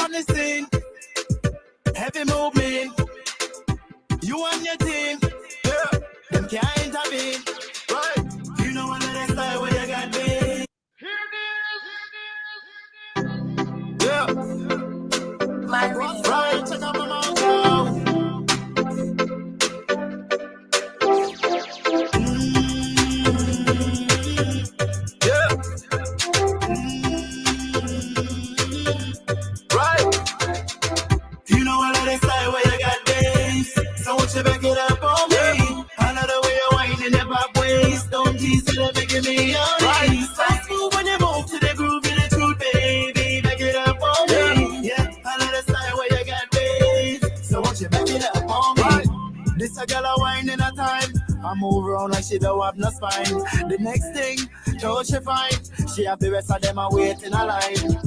on the scene, heavy movement. You and your team, yeah, them can't intervene. Right, you know one of the style where you got me. Yeah, right, check out my mouth now. Yeah, right. You know one of the style where you got this. So won't you back it up on me? Another way you're whining your back waist. Don't tease till they're making me on right. So smooth when you move to the groove in the truth, baby. Back it up on me. Yeah, another style where you got this. So won't you back it up on me? Right. This a girl a wine in a time. I move around like she don't have no spine. The next thing, though she find, she have the rest of them a wait in a line.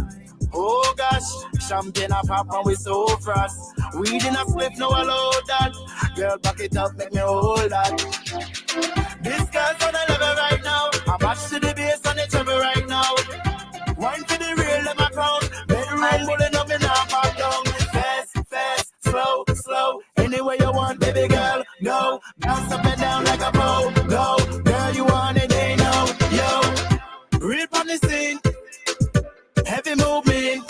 Oh gosh, champagne a pop and we so fast. Weed in a split, no allow that. Girl, back it up, make me hold that. This girl's on a level right now. I match to the bass and the treble right now. Wine for the real, let my crown. Bedroom bullet up and I pop down. Fast, fast, slow, slow. Anywhere you want, baby girl, go. Bounce up and down like a pro, go. Girl, you want it, they know, yo. Real from the scene, heavy movement.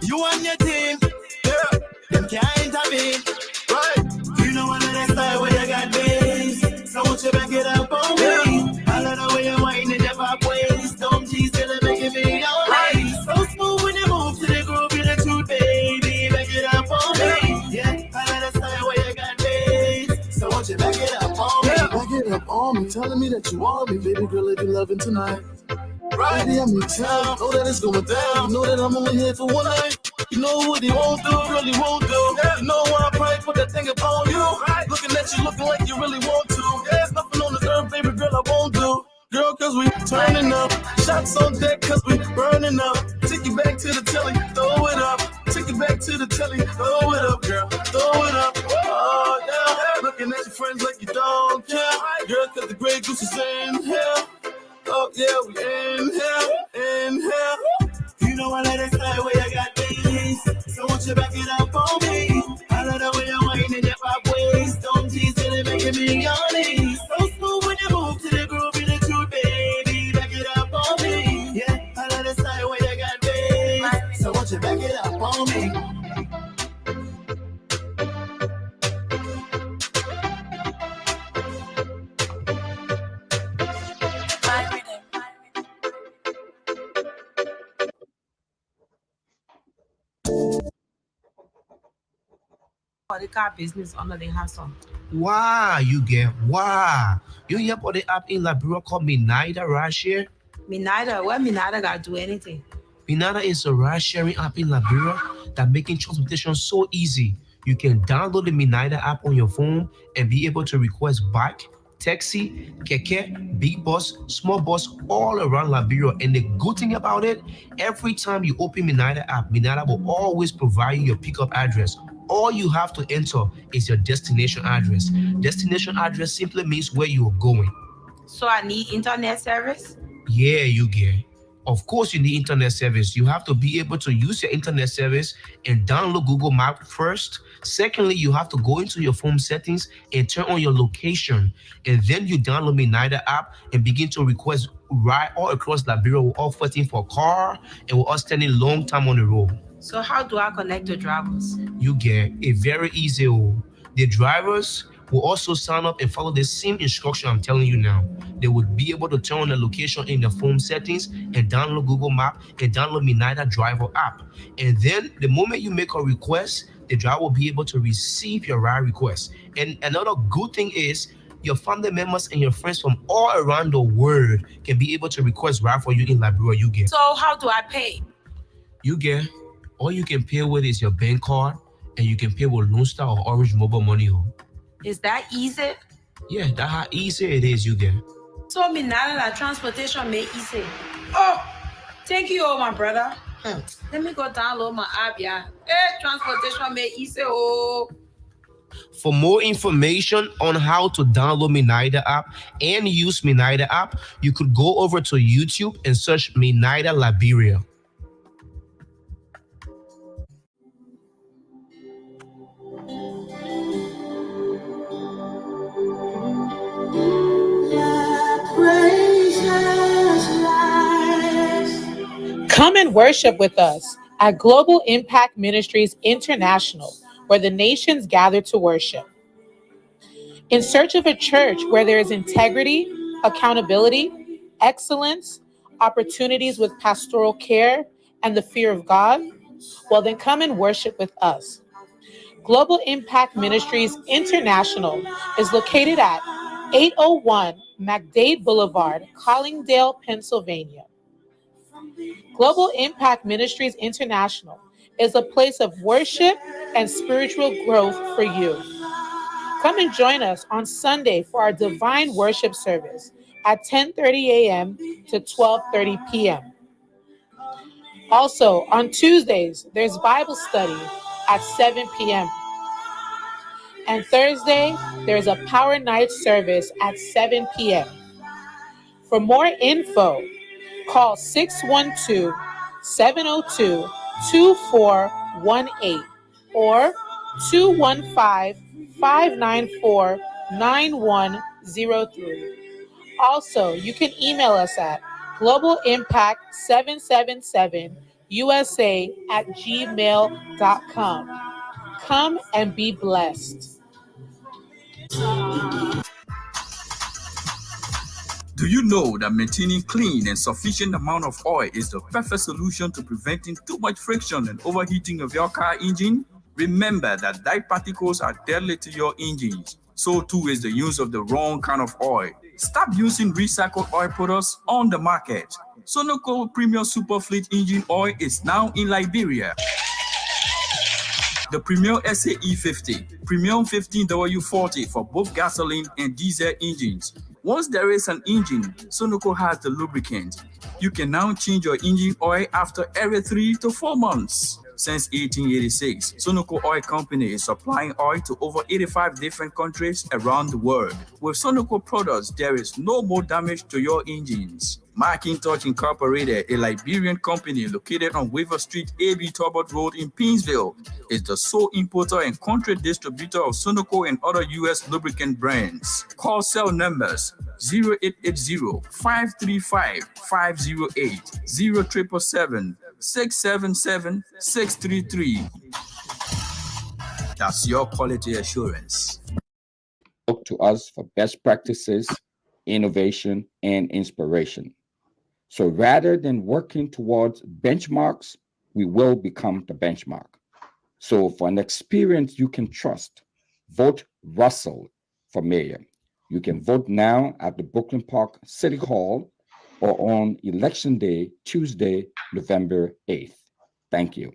You and your team, yeah, them can't intervene. Right, you know one of the style where you got this. So won't you back it up on me? I love the way you're whining your pop waist. Don't tease till they're making me alright. So smooth when you move to the groove in the truth, baby. Back it up on me. Yeah, I love the style where you got this. So won't you back it up on me? Back it up on me, telling me that you want me, baby girl, if you loving tonight. Right, baby, I'm in town, know that it's going down. You know that I'm only here for one night. You know what he won't do, really won't do. You know why I probably put that thing upon you. Looking at you, looking like you really want to. There's nothing on this earth, baby girl, I won't do. Girl, cause we turning up. Shots on deck, cause we burning up. Take it back to the telly, throw it up. Take it back to the telly, throw it up, girl, throw it up. Oh, yeah. Looking at your friends like you don't care. Girl, cause the Grey Goose is in here. Oh, yeah, we in here. You know I let it slide where you got this. So won't you back it up on me? I love the way you're whining your pop waist. Don't tease till they're making me honest. So smooth when you move to the groove in the truth, baby. Back it up on me. Yeah, I love the style where you got this. So won't you back it up on me? The car business under the hustle. Wow, you get wow. You hear about the app in Liberia called Minida right here? Minida, what Minida got to do anything? Minida is a ride sharing app in Liberia that making transportation so easy. You can download the Minida app on your phone and be able to request bike, taxi, keke, big bus, small bus all around Liberia. And the good thing about it, every time you open Minida app, Minida will always provide you your pickup address. All you have to enter is your destination address. Destination address simply means where you are going. So I need internet service? Yeah, you get. Of course, you need internet service. You have to be able to use your internet service and download Google Maps first. Secondly, you have to go into your phone settings and turn on your location. And then you download Minida app and begin to request ride all across Liberia. We're all fighting for a car and we're all standing long time on the road. So how do I connect to drivers? You get it very easy. The drivers will also sign up and follow the same instruction I'm telling you now. They would be able to turn on the location in the phone settings and download Google Maps and download Minida Driver app. And then the moment you make a request, the driver will be able to receive your ride request. And another good thing is your family members and your friends from all around the world can be able to request ride for you in Liberia. You get. So how do I pay? You get. All you can pay with is your bank card, and you can pay with Lone Star or Orange Mobile Money. Is that easy? Yeah, that's how easy it is, you get. So Minida that transportation made easy. Oh, thank you, my brother. Let me go download my app, yeah. Hey, transportation made easy, oh. For more information on how to download Minida app and use Minida app, you could go over to YouTube and search Minida Liberia. Come and worship with us at Global Impact Ministries International, where the nations gather to worship. In search of a church where there is integrity, accountability, excellence, opportunities with pastoral care, and the fear of God, well, then come and worship with us. Global Impact Ministries International is located at 801 McDade Boulevard, Collingdale, Pennsylvania. Global Impact Ministries International is a place of worship and spiritual growth for you. Come and join us on Sunday for our divine worship service at 10:30 a.m. to 12:30 p.m. Also, on Tuesdays, there's Bible study at 7 p.m. And Thursday, there's a Power Night service at 7 p.m. For more info, call 612-702-2418 or 215-594-9103. Also, you can email us at globalimpact777usa@gmail.com. Come and be blessed. Do you know that maintaining clean and sufficient amount of oil is the perfect solution to preventing too much friction and overheating of your car engine? Remember that dye particles are deadly to your engines. So too is the use of the wrong kind of oil. Stop using recycled oil products on the market. Sonoco Premium Super Fleet Engine Oil is now in Liberia. The Premium SAE 50, Premium 15W40 for both gasoline and diesel engines. Once there is an engine, Sonoco has the lubricant. You can now change your engine oil after every 3 to 4 months. Since 1886, Sonoco Oil Company is supplying oil to over 85 different countries around the world. With Sonoco products, there is no more damage to your engines. Macintosh Incorporated, a Liberian company located on Weaver Street, AB Talbot Road in Painesville, is the sole importer and country distributor of Sonoco and other U.S. lubricant brands. Call cell numbers 0880-535-508, 0777-677-633. That's your quality assurance. Look to us for best practices, innovation, and inspiration. So rather than working towards benchmarks, we will become the benchmark. So for an experience you can trust, vote Russell for mayor. You can vote now at the Brooklyn Park City Hall or on Election Day, Tuesday, November 8th. Thank you.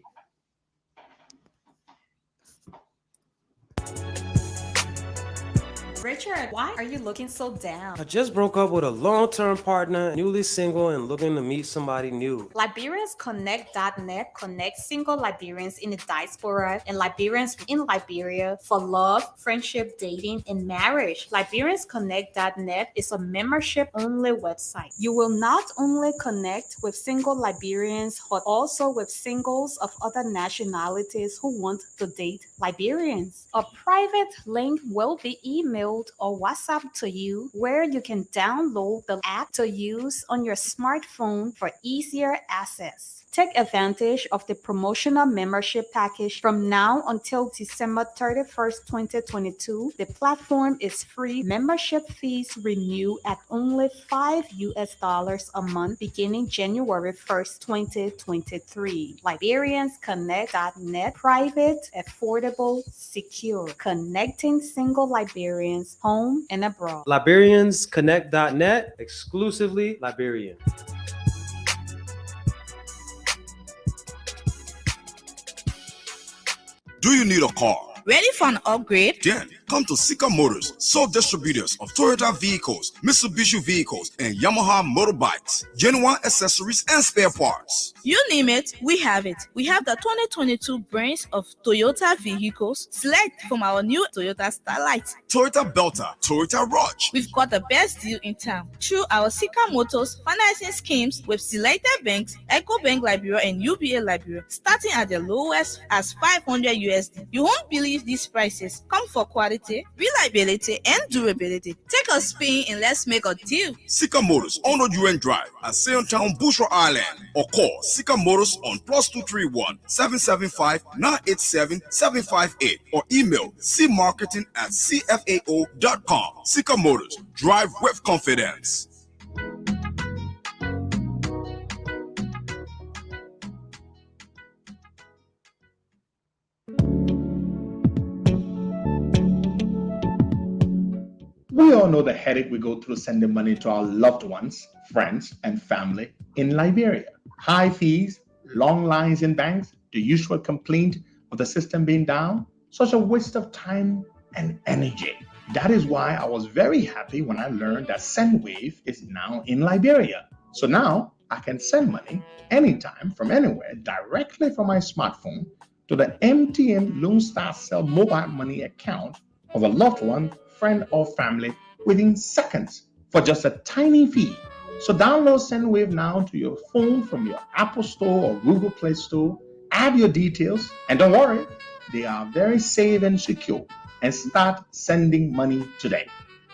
Richard, why are you looking so down? I just broke up with a long-term partner, newly single and looking to meet somebody new. LiberiansConnect.net connects single Liberians in the diaspora and Liberians in Liberia for love, friendship, dating, and marriage. LiberiansConnect.net is a membership-only website. You will not only connect with single Liberians, but also with singles of other nationalities who want to date Liberians. A private link will be emailed or WhatsApp to you where you can download the app to use on your smartphone for easier access. Take advantage of the promotional membership package from now until December 31st, 2022. The platform is free. Membership fees renew at only $5 a month beginning January 1st, 2023. LiberiansConnect.net, private, affordable, secure, connecting single Liberians home and abroad. LiberiansConnect.net, exclusively Liberian. Do you need a car? Ready for an upgrade? Then come to Sika Motors, sole distributors of Toyota vehicles, Mitsubishi vehicles, and Yamaha motorbikes, genuine accessories and spare parts. You name it, we have it. We have the 2022 brands of Toyota vehicles. Select from our new Toyota Starlight, Toyota Belter, Toyota Rush. We've got the best deal in town through our Sika Motors financing schemes with selected banks, EcoBank Liberia and UBA Liberia, starting at the lowest as $500 USD. You won't believe these prices. Come for quality quality, reliability, and durability. Take a spin and let's make a deal. Sika Motors on UN Drive at Sayotown, Bushra Island, or call Sika Motors on +231 775 987 758 or email cmarketing@cfao.com. Sika Motors, drive with confidence. We all know the headache we go through sending money to our loved ones, friends, and family in Liberia. High fees, long lines in banks, the usual complaint of the system being down, such a waste of time and energy. That is why I was very happy when I learned that SendWave is now in Liberia. So now I can send money anytime from anywhere directly from my smartphone to the MTN Lone Star Cell mobile money account of a loved one, friend, or family within seconds for just a tiny fee. So download SendWave now to your phone from your Apple Store or Google Play Store. Add your details, and don't worry, they are very safe and secure. And start sending money today.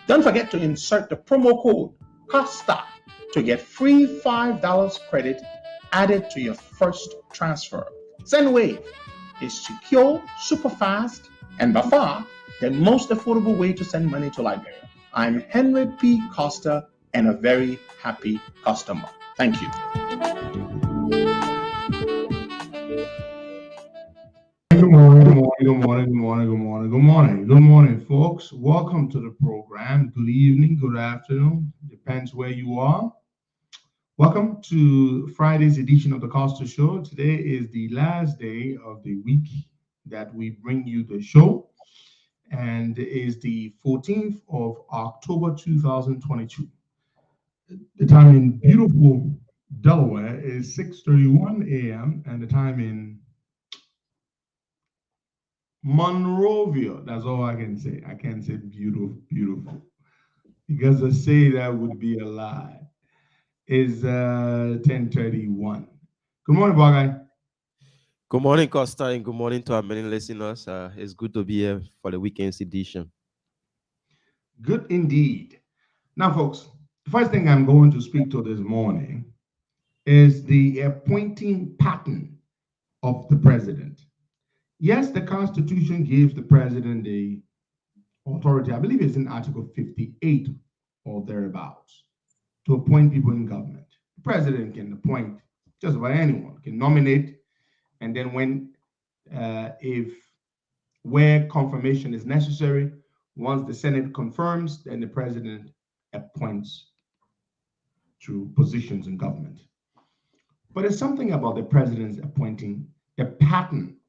Don't forget to insert the promo code COSTA to get free $5 credit added to your first transfer. SendWave is secure, super fast, and by far the most affordable way to send money to Liberia. I'm Henry P. Costa and a very happy customer. Thank you. Good morning, folks. Welcome to the program. Good evening, good afternoon, depends where you are. Welcome to Friday's edition of the Costa Show. Today is the last day of the week that we bring you the show, and it is the 14th of October 2022. The time in beautiful Delaware is 6:31 a.m. and the time in Monrovia, that's all I can say. I can't say beautiful, because to say that would be a lie. Is 10:31. Good morning, Bogey. Good morning, Costa, and good morning to our many listeners. It's good to be here for the weekend's edition. Good indeed. Now, folks, the first thing I'm going to speak to this morning is the appointing pattern of the president. Yes, the Constitution gives the president the authority, I believe it's in Article 58 or thereabouts, to appoint people in government. The president can appoint just about anyone, can nominate, and then where confirmation is necessary, once the Senate confirms, then the president appoints to positions in government. But there's something about the president's appointing, the pattern.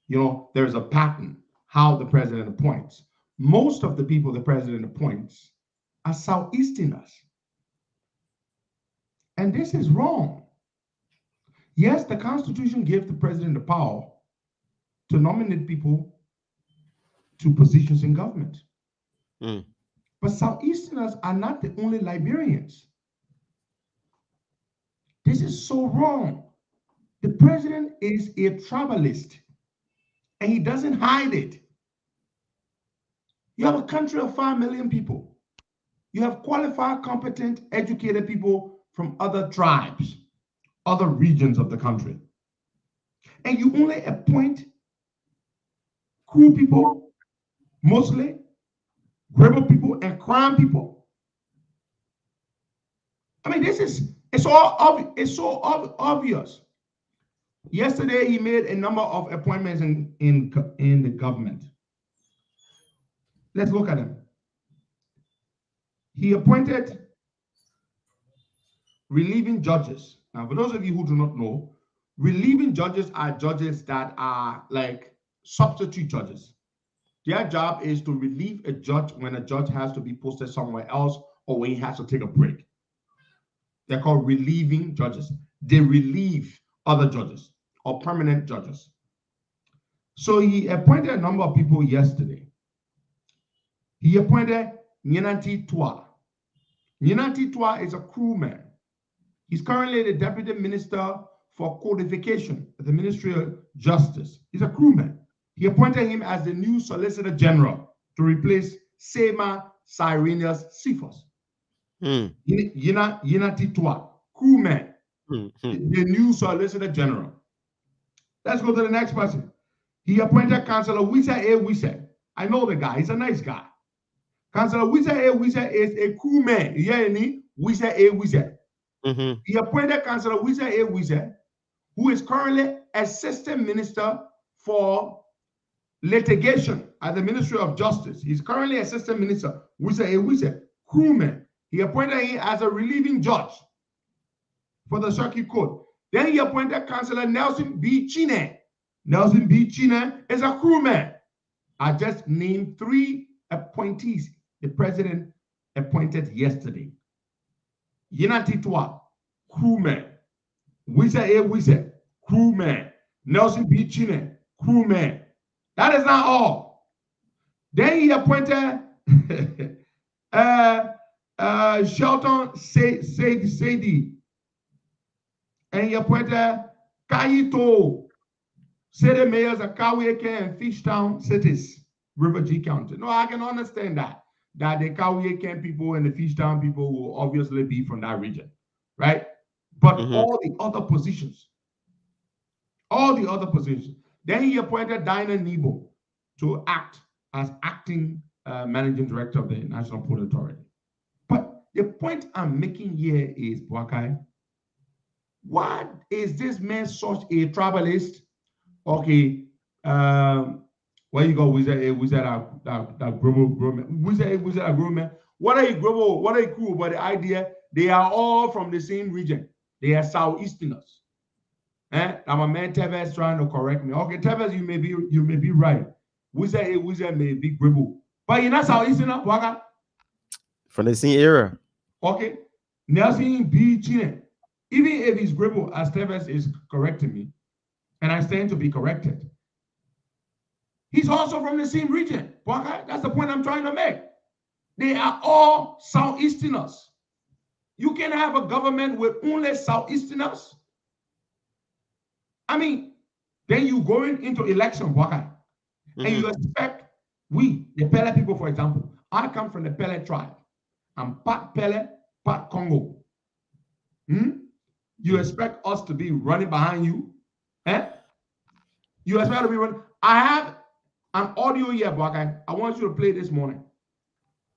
You know, there's a pattern how the president appoints. Most of the people the president appoints are Southeasterners. And this is wrong. Yes, the Constitution gives the president the power to nominate people to positions in government. But Southeasterners are not the only Liberians. This is so wrong. The president is a tribalist, and he doesn't hide it. You have a country of 5 million people. You have qualified, competent, educated people from other tribes, other regions of the country. And you only appoint cool people, mostly rebel people and crime people. I mean, it's so obvious. Yesterday, he made a number of appointments in the government. Let's look at them. He appointed relieving judges. Now, for those of you who do not know, relieving judges are judges that are like substitute judges. Their job is to relieve a judge when a judge has to be posted somewhere else or when he has to take a break. They're called relieving judges. They relieve other judges or permanent judges. So he appointed a number of people yesterday. He appointed Nyenanti Tua. Nyenanti Tua is a crewman. He's currently the Deputy Minister for Codification at the Ministry of Justice. He's a crewman. He appointed him as the new Solicitor General to replace Sema Cyrenius Cephas. Yina Titwa, crewman, the new Solicitor General. Let's go to the next person. He appointed Councillor Wisa A. Wisa. I know the guy, he's a nice guy. Councillor Wisa A. Wisa is a crewman. Wisa A. Wisa. He appointed Councillor Wisa A. Wisa, who is currently Assistant Minister for Litigation at the Ministry of Justice. He's currently Assistant Minister, Wisa A. Wisa, crewman. He appointed him as a relieving judge for the circuit court. Then he appointed Councillor Nelson B. Chine. Nelson B. Chine is a crewman. I just named 3 appointees the president appointed yesterday. Yina Titwa, crewman. Wisa A. Wisa, crewman. Nelson B. Chine, crewman. That is not all. Then he appointed Shelton Sadie. And he appointed Kaito, city mayors of Kauai and Fishtown cities, River G County. No, I can understand that the Kauai people and the Fishtown people will obviously be from that region, right? But all the other positions. Then he appointed Dinah Nebo to act as acting managing director of the National Port Authority. But the point I'm making here is, Boakai, why is this man such a tribalist? Okay, where you go? Wizard that grow man. What are you grow? What are you cool about the idea? They are all from the same region. They are Southeasterners. I'm a man Tevez trying to correct me. Okay, Tevez, you may be right. Wizard may be Gribble. But you're not Southeasterner, Waka? From the same era. Okay. Nelson B. Chine. Even if he's Gribble, as Tevez is correcting me, and I stand to be corrected, he's also from the same region. Waka? That's the point I'm trying to make. They are all Southeasterners. You can have a government with only Southeasterners. I mean, then you going into election, Waka, and you expect we, the Pele people, for example. I come from the Pele tribe. I'm part Pele, part Congo. You expect us to be running behind you? You expect to be running? I have an audio here, Waka. I want you to play this morning.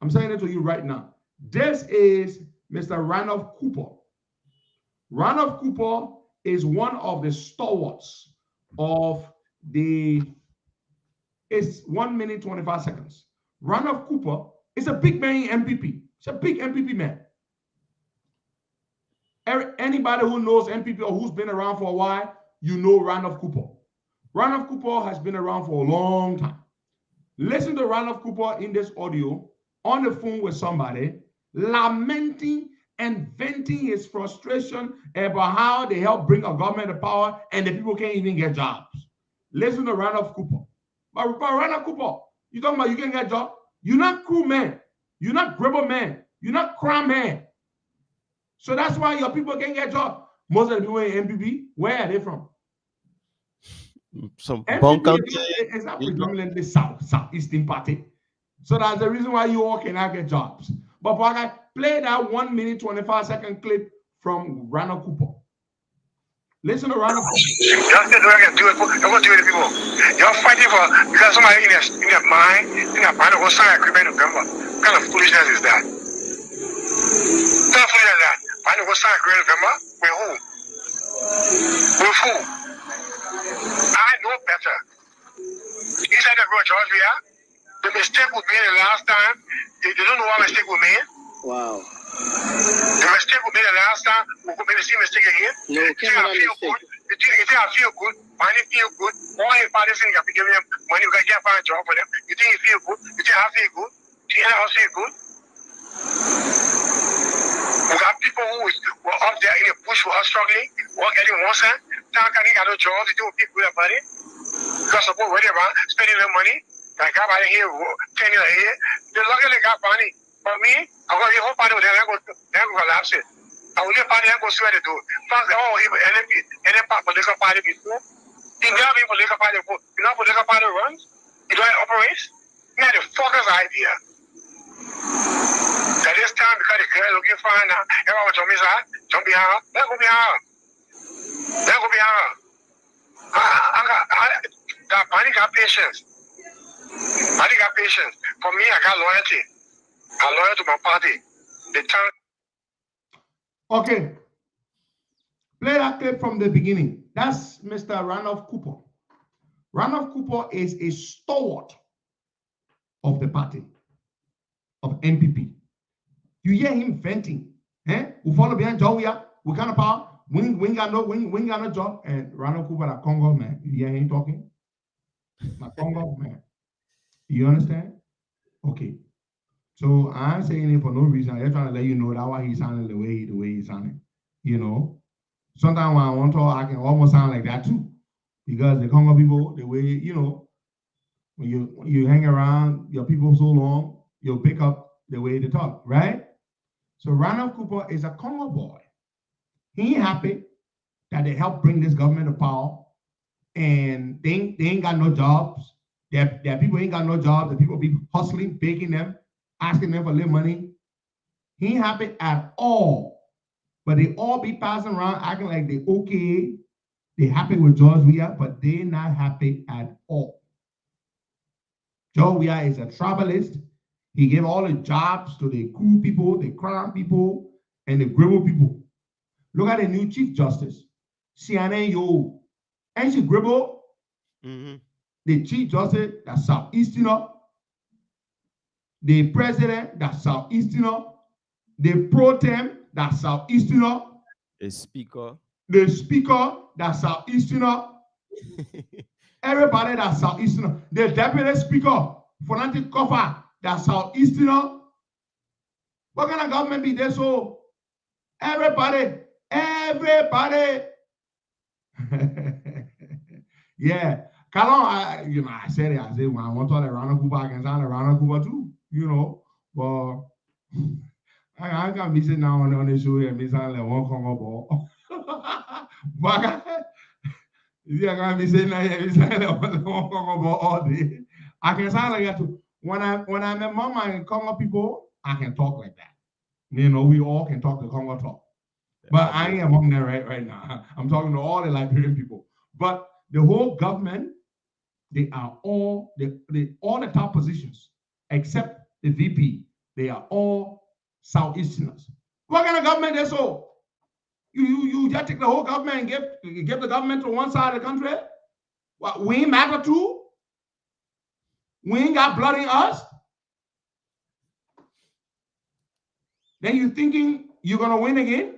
I'm saying it to you right now. This is Mr. Randolph Cooper. Randolph Cooper is one of the stalwarts of it's 1 minute, 25 seconds. Randolph Cooper is a big man in MPP. He's a big MPP man. Anybody who knows MPP or who's been around for a while, you know Randolph Cooper. Randolph Cooper has been around for a long time. Listen to Randolph Cooper in this audio on the phone with somebody, lamenting and venting his frustration about how they help bring a government to power and the people can't even get jobs. Listen to Randolph Cooper. But Randolph Cooper, you talking about you can get jobs? You're not crew man. You're not gribble man. You're not crime man. So that's why your people can't get jobs. Most of the people in MPP, where are they from? Some MPP is not predominantly Southeastern party. So that's the reason why you all cannot get jobs. But I play that 1 minute, 25 second clip from Randolph Cooper. Listen to Randolph Cooper. Justice, we're going to do it. We're going to do it, people. You're fighting for, because somebody in their mind, in their mind, will sign agreement in November. What kind of foolishness is that? What kind of foolishness is that? Find will sign agreement in November? With who? With who? I know better. You said that we're Georgia. The mistake was made the last time. You don't know what mistake was made? Wow. The mistake was made the last time. We could make the same mistake again. No, you think I feel good? You think I feel good? Why do you feel good? All your parties think I be giving them money, we can't find a job for them. You think you feel good? You think I feel good? Do you think I feel good? We got people who were up there in the bush who are struggling, who are getting one cent. Now can they get no jobs? You think people about it? Because suppose where they are spending their money. I got by here 10 years here. They're lucky they got money. But me, I got the whole party with them, they're going to collapse it. I will let party go swear to do. Plus, any political party before. You never be political party before. You know political party runs? You don't operate? Yeah, the fuckers idea. At this time, because the girl looking fine now, everyone told me, don't be her. That could be her. That could be her. I got patience. I got patience. For me, I got loyalty. I'm loyal to my party. The time. Okay. Play that clip from the beginning. That's Mr. Randolph Cooper. Randolph Cooper is a stalwart of the party, of NPP. You hear him venting. We follow behind Jowia. We kind of power. We ain't got no job. And Randolph Cooper, that Congo man. You hear him talking? My Congo man. You understand? Okay. So I ain't saying it for no reason. I'm just trying to let you know that why he's sounding the way he's sounding. You know. Sometimes when I want to talk, I can almost sound like that too. Because the Congo people, the way, you know, when you hang around your people so long, you'll pick up the way they talk, right? So Randolph Cooper is a Congo boy. He ain't happy that they helped bring this government to power, and they ain't got no jobs. Their people ain't got no jobs. The people be hustling, begging them, asking them for little money. He ain't happy at all. But they all be passing around acting like they okay. They happy with George Weah, but they not happy at all. George Weah is a tribalist. He gave all the jobs to the Kru people, the Crown people, and the Gribble people. Look at the new Chief Justice, CNN Yo. Ain't she Gribble? Mm-hmm. The Chief Justice, that's Southeasterner. The President, that's Southeasterner. The Pro Tem, that's Southeasterner. The Speaker. The Speaker, that's Southeasterner. Everybody that's Southeasterner. The Deputy Speaker, Fanatic Koffer, that's Southeasterner. What kind of government be there? So everybody. Yeah. Kalon, I said it. I said when I want to talk Randolph Cooper, I can sound like Randolph Cooper too, you know. But I can't be sitting now on the show and be sounding like one Congo ball. But I can't be sitting there and be sounding like one Congo ball all day. I can sound like that too. When I'm among my Congo people, I can talk like that. You know, we all can talk the Congo talk. But I ain't among them right now. I'm talking to all the Liberian people. But the whole government, they are all the top positions, except the VP. They are all Southeasterners. What kind of government is so? You just take the whole government and give the government to one side of the country? What, we ain't matter too? We ain't got blood in us? Then you thinking you're gonna win again?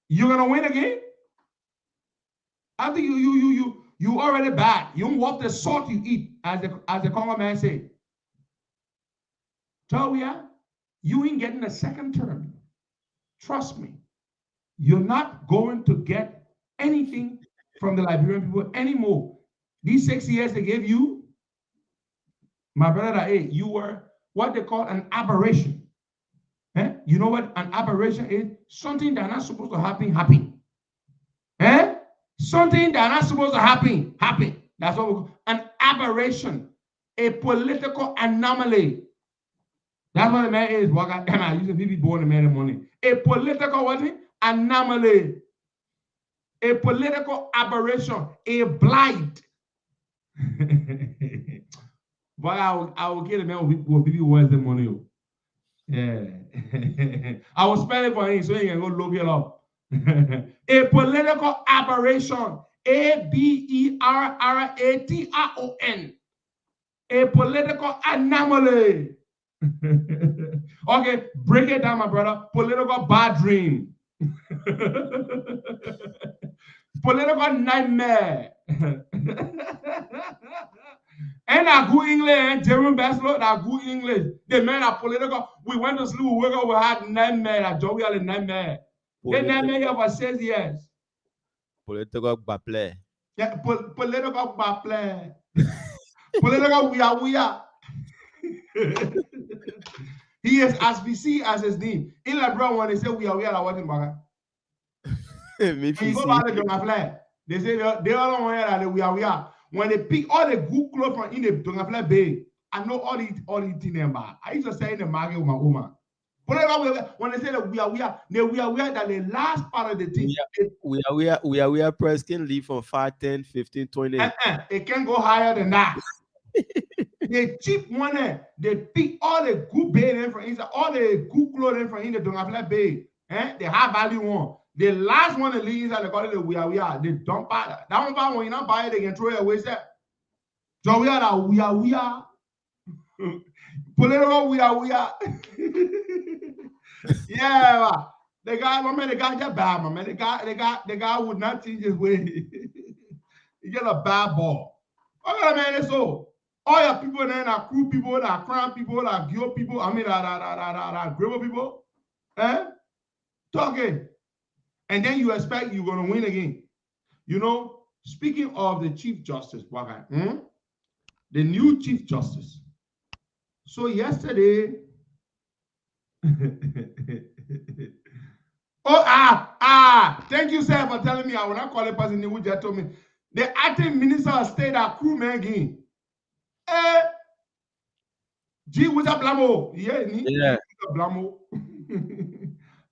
You're gonna win again? I think you already bad. You don't want the salt you eat, as the Congo man said. Tell ya, you ain't getting a second term. Trust me. You're not going to get anything from the Liberian people anymore. These 6 years they gave you, my brother, hey, you were what they call an aberration. You know what an aberration is? Something that's not supposed to happen. Something that's not supposed to happen. That's what we call an aberration, a political anomaly. That's what the man is. I used to be born in the morning. A political what? Anomaly. A political aberration. A blight. But I will get a man will be worse than money. Yeah. I will spell it for him so he can go look it up. A political aberration. ABERRATION. A political anomaly. Okay, break it down, my brother. Political bad dream. Political nightmare. And I go English, German bachelor, I go English. The men are political. We went to sleep, we wake up, we had nightmare. I joke, we had a nightmare. The nightmare here for 6 years. Political baple. Yeah, political baple. Political we are. He is as VC as his name. In La Brown, when they say we are watching back. When you go back to the flag, they say they all don't wear that we are. When they pick all the good clothes from in the Dongafla Bay, I know all these things. I used to say in the market with my woman. Whatever when they say that we are that the last part of the thing. We are press can leave from 5, 10, 15, 20. It can go higher than that. The cheap one, they pick all the good bed from inside, all the good clothing from inside, don't have like bed. The high value one. The last one that leaves inside, they call it the we are. They don't buy that. That one, when you not buy it, they can throw it away. So we are that we are. Political we are. Yeah, the guy just bad, man. The guy would not change his way. He get a bad ball. Okay, man, it's so. All your people then are crew people, are crown people, are guild people, I mean, gravel people. Talking. And then you expect you're going to win again. You know, speaking of the Chief Justice, the new Chief Justice. So yesterday, thank you, sir, for telling me. I will not call a person who just told me. The acting minister of state are crew man again. G was a blamo. Yeah. Blamo.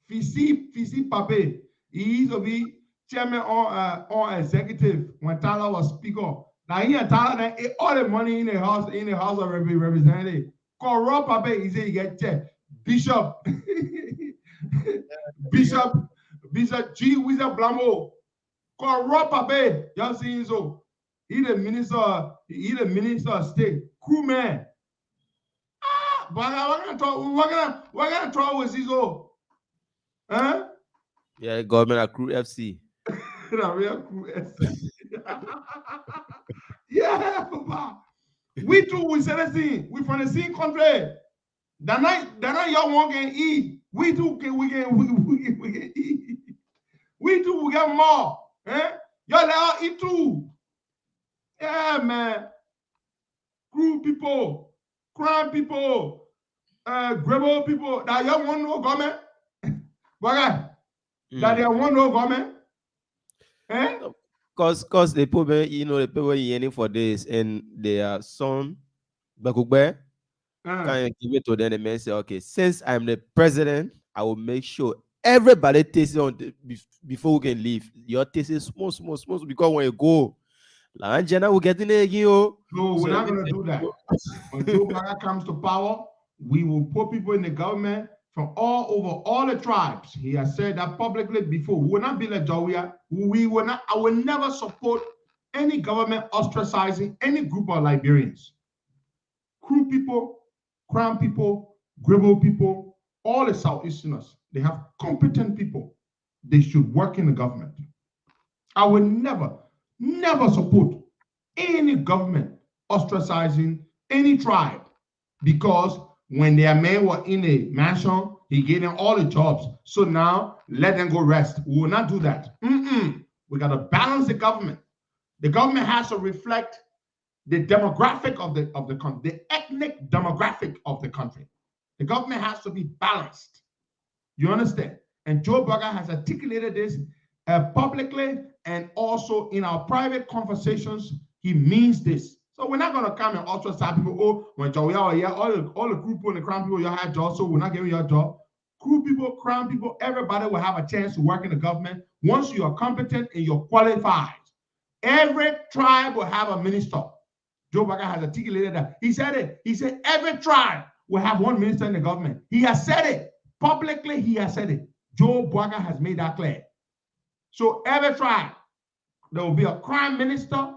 Fisi Pape. He used to be chairman on executive when Tyler was speaker. Now he and Tyler ate all the money in the house of representatives. Corrupt Pape. He said he get check. Bishop G Wizard Blamo. Corrupt Pape. Y'all see so. He the minister of state. Crewman. We're gonna talk with Ciso. Huh? Yeah, government a crew FC. Real crew FC. Yeah, Papa. We too, we say the same. We from the same country. The night y'all want to eat. We too we can eat. We too we get more. Y'all let us eat too. Yeah, man. Crew people, crime people, gravel people. That y'all want no government. That they want no government. Cause the people, the people yearning for this, and their son, Bakugbe, can give it to them. The man say, okay, since I'm the president, I will make sure everybody tastes on before we can leave. Your taste is small, because when you go, Jenna will get in there again. No, we're not going to do that. When Joe Biden comes to power, we will put people in the government from all over all the tribes. He has said that publicly before. We will not be like Jawia. I will never support any government ostracizing any group of Liberians. Crew people, crown people, gravel people, all the Southeasterners, they have competent people. They should work in the government. I will never support any government ostracizing any tribe, because when their men were in a mansion, he gave them all the jobs. So now let them go rest. We will not do that. We got to balance the government. The government has to reflect the demographic of the country, the ethnic demographic of the country. The government has to be balanced. You understand? And Joe Biden has articulated this publicly, and also in our private conversations, he means this. So we're not going to come and ostracize people. When Joe, all the crew people and the crown people, you have jobs, so we're not giving you a job. Crew people, crown people, everybody will have a chance to work in the government once you are competent and you're qualified. Every tribe will have a minister. Joe Biden has articulated that. He said it. He said every tribe will have one minister in the government. He has said it. Publicly, he has said it. Joe Biden has made that clear. So every tribe, there will be a crime minister,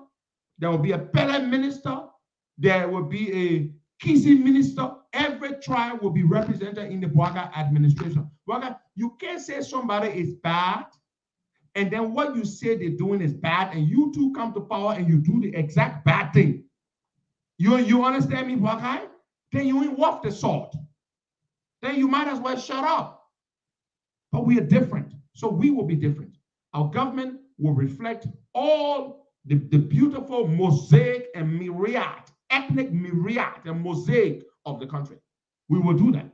there will be a pellet minister, there will be a kissing minister. Every tribe will be represented in the Bwaga administration. Bwaga, you can't say somebody is bad, and then what you say they're doing is bad, and you two come to power and you do the exact bad thing. You understand me, Bwaga? Then you ain't worth the salt. Then you might as well shut up. But we are different, so we will be different. Our government will reflect all the beautiful mosaic and myriad, ethnic myriad and mosaic of the country. We will do that.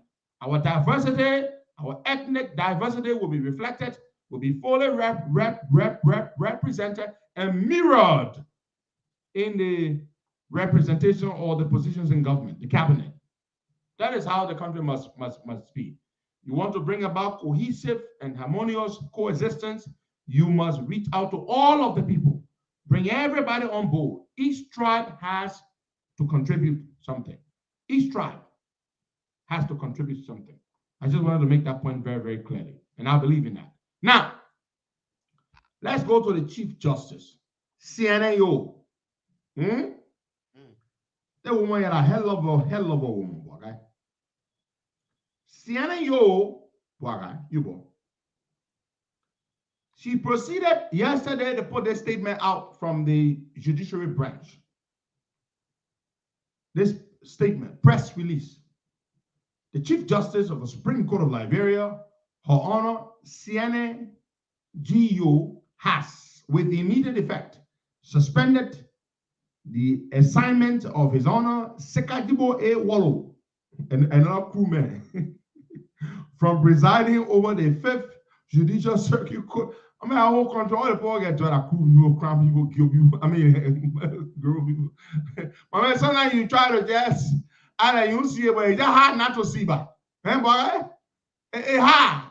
Our diversity, our ethnic diversity will be reflected, will be fully represented and mirrored in the representation or the positions in government, the cabinet. That is how the country must be. You want to bring about cohesive and harmonious coexistence, you must reach out to all of the people. Bring everybody on board. Each tribe has to contribute something. Each tribe has to contribute something. I just wanted to make that point very, very clearly. And I believe in that. Now, let's go to the Chief Justice. CNAO. The woman had a hell of a woman, okay? CNAO, you go. She proceeded yesterday to put this statement out from the Judiciary branch. This statement, press release. The Chief Justice of the Supreme Court of Liberia, Her Honor Siene Gio, has, with immediate effect, suspended the assignment of His Honor Sekadibo A. Wallow, another crewman, from presiding over the 5th Judicial Circuit Court. I mean, our whole country, all the people get to that crew, you cramp people, kill people. I mean, girl people. But when sometimes you try to just, either you see it, but it's just hard not to see, but, boy, it's hard.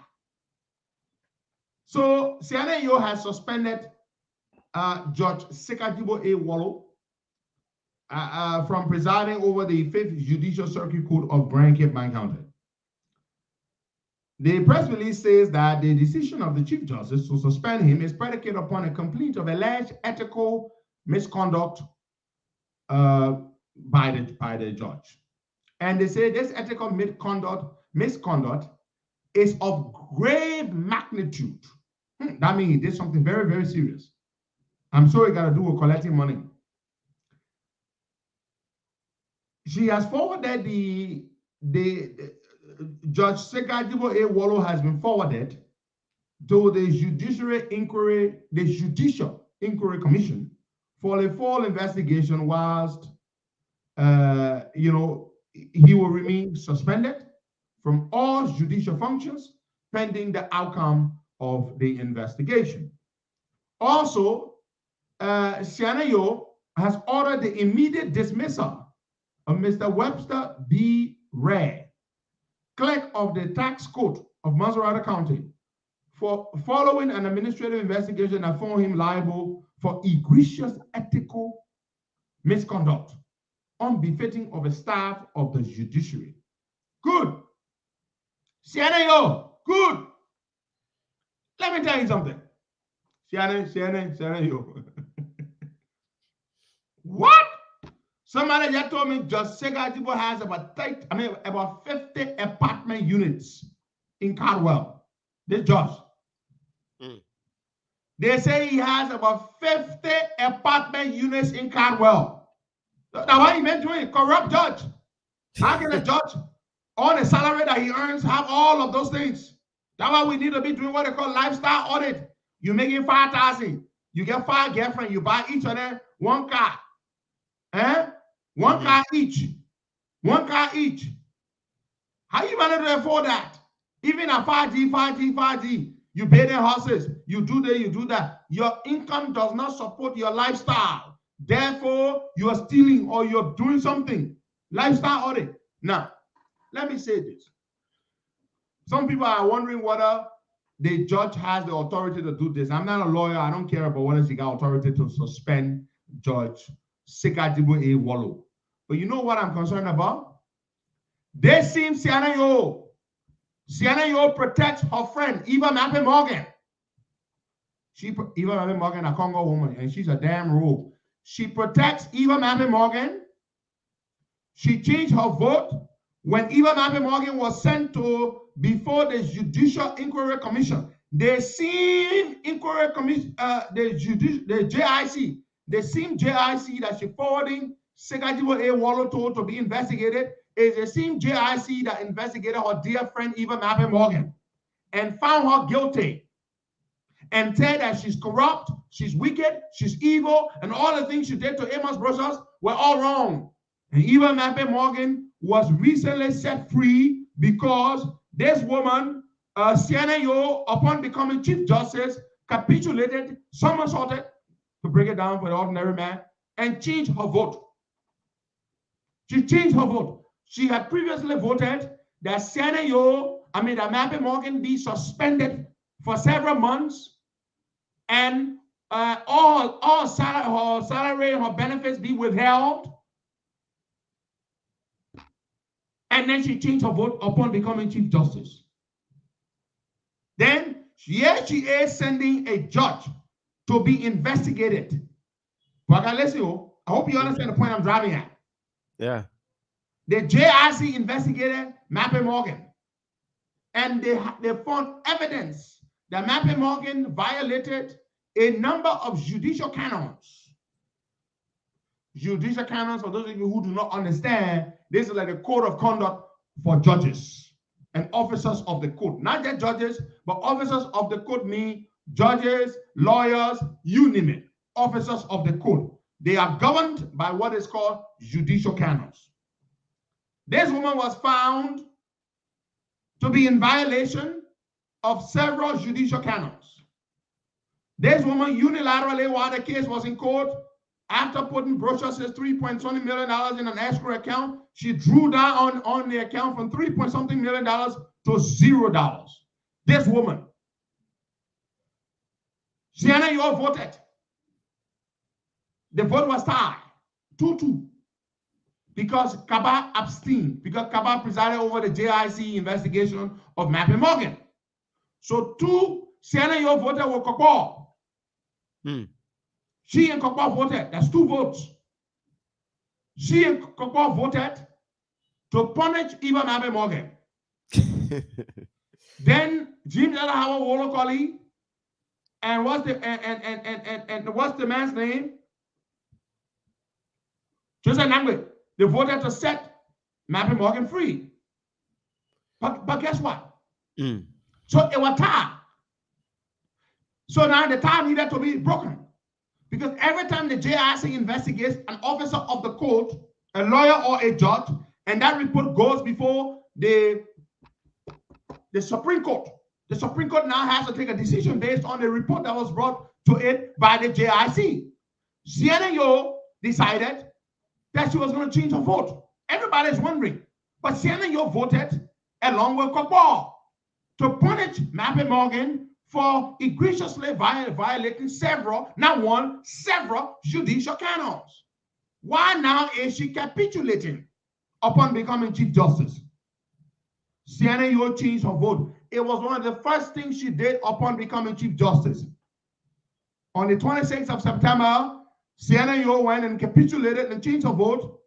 So, CNAO has suspended Judge Sekadibo A. Wallow from presiding over the 5th Judicial Circuit Court of Grand Cape Mine County. The press release says that the decision of the Chief Justice to suspend him is predicated upon a complaint of alleged ethical misconduct by the judge. And they say this ethical misconduct is of grave magnitude. That means he did something very, very serious. I'm sure it got to do with collecting money. She has forwarded the Judge Sekadibo A. Wallow has been forwarded to the Judicial Inquiry Commission for a full investigation whilst, he will remain suspended from all judicial functions pending the outcome of the investigation. Also, CNAO has ordered the immediate dismissal of Mr. Webster B. Ray, clerk of the tax court of Maserati County, for following an administrative investigation that found him liable for egregious ethical misconduct unbefitting of a staff of the judiciary. Good. CNAO, good. Let me tell you something. CNAO. What? Somebody just told me Judge Sekadibo has about 50 apartment units in Caldwell. This judge. They say he has about 50 apartment units in Caldwell. That's what he meant doing. Corrupt judge. How can a judge on a salary that he earns have all of those things? That's why we need to be doing what they call lifestyle audit. You're making 5,000. You get 5 girlfriends. You buy each of them one car. One car each. One car each. How you going to afford that? Even at 5G, you pay their houses. You do that, you do that. Your income does not support your lifestyle. Therefore, you are stealing or you're doing something. Lifestyle audit. Now, let me say this. Some people are wondering whether the judge has the authority to do this. I'm not a lawyer. I don't care about whether he got authority to suspend Judge Sekadibo A. Wallow. But you know what I'm concerned about? They seem CNAO protects her friend, Eva Mappy Morgan. Eva Mappy Morgan, a Congo woman, and she's a damn rogue. She protects Eva Mappy Morgan. She changed her vote when Eva Mappy Morgan was sent to before the Judicial Inquiry Commission. The same inquiry commission, the JIC, the same JIC that she forwarding Sekadibo A. Wallow to be investigated is the same JIC that investigated her dear friend Eva Mappy Morgan and found her guilty and said that she's corrupt, she's wicked, she's evil, and all the things she did to Amos Brothers were all wrong. And Eva Mappy Morgan was recently set free because this woman, CNAO, upon becoming Chief Justice, capitulated, somersaulted, to break it down for the ordinary man, and changed her vote. She changed her vote. She had previously voted that that Mappy Morgan be suspended for several months and all salary and her benefits be withheld. And then she changed her vote upon becoming Chief Justice. Then here she is sending a judge to be investigated. I hope you understand the point I'm driving at. Yeah. The JIC investigated Mappy Morgan, and they found evidence that Mappy Morgan violated a number of judicial canons. Judicial canons, for those of you who do not understand, this is like a code of conduct for judges and officers of the court. Not just judges, but officers of the court mean judges, lawyers, you name it, officers of the court. They are governed by what is called judicial canons. This woman was found to be in violation of several judicial canons. This woman unilaterally, while the case was in court, after putting brochures says $3.20 million in an escrow account, she drew down on the account from $3.something million to $0. This woman, Sienna, you all voted. The vote was tied, 2-2, because Kaba abstained, because Kaba presided over the JIC investigation of Mappy Morgan. So 2, Sienna, you all voted with Kokwa. She and Kokwa voted. That's 2 votes. She and Kokwa voted to punish Eva Mappy Morgan. Then Jim Howard Wolokoli and what's the man's name? Joseph Nangwe. They voted to set Mappy Morgan free. But guess what? So it was tied. So now the tie needed to be broken. Because every time the JIC investigates an officer of the court, a lawyer or a judge, and that report goes before the Supreme Court, the Supreme Court now has to take a decision based on the report that was brought to it by the JIC. Sienna Yo decided that she was going to change her vote. Everybody's wondering. But Sienna Yo voted along with Kokwa to punish Mappy Morgan for egregiously violating several judicial canons. Why now is she capitulating upon becoming Chief Justice? Sienna Yo changed her vote. It was one of the first things she did upon becoming Chief Justice. On the 26th of September, Sienna Yo went and capitulated and changed her vote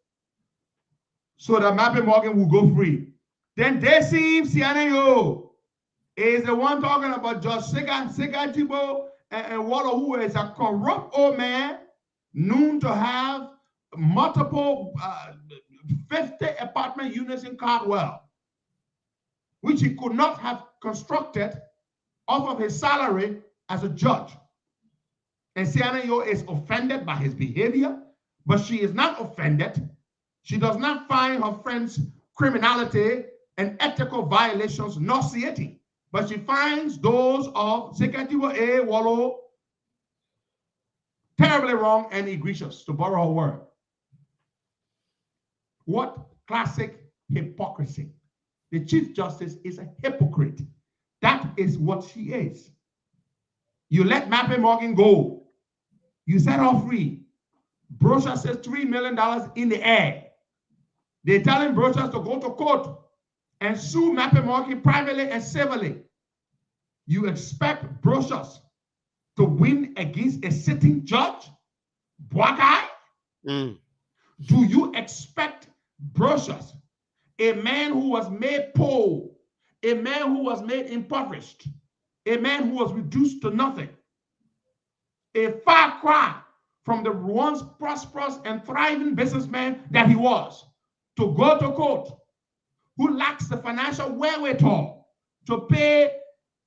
so that Mappy Morgan will go free. Then Desi Sienna Yo is the one talking about Judge Tibo and Waller, who is a corrupt old man known to have multiple 50 apartment units in Cardwell, which he could not have constructed off of his salary as a judge. And Sienna Yo is offended by his behavior, but she is not offended. She does not find her friend's criminality and ethical violations nauseating. But she finds those of Sekatiwa A. Wallo terribly wrong and egregious, to borrow her word. What classic hypocrisy. The Chief Justice is a hypocrite. That is what she is. You let Mappy Morgan go. You set her free. Brochure says $3 million in the air. They're telling brochures to go to court and sue Mappy Morgan privately and civilly. You expect brochures to win against a sitting judge? Black eye? Do you expect brochures, a man who was made poor, a man who was made impoverished, a man who was reduced to nothing, a far cry from the once prosperous and thriving businessman that he was, to go to court, who lacks the financial wherewithal to pay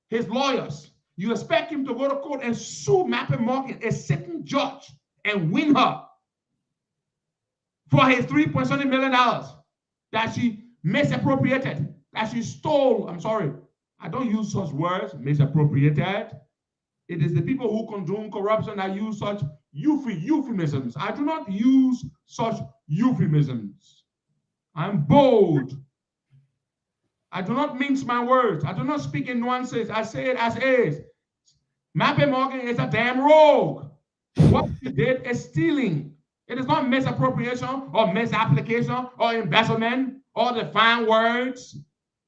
his lawyers? You expect him to go to court and sue Mappy Morgan, a sitting judge, and win her for his $3.7 million that she misappropriated, that she stole. I'm sorry, I don't use such words, misappropriated. It is the people who condone corruption that use such euphemisms. I do not use such euphemisms. I'm bold. I do not mince my words. I do not speak in nuances. I say it as is. Mappy Morgan is a damn rogue. What she did is stealing. It is not misappropriation or misapplication or embezzlement or the fine words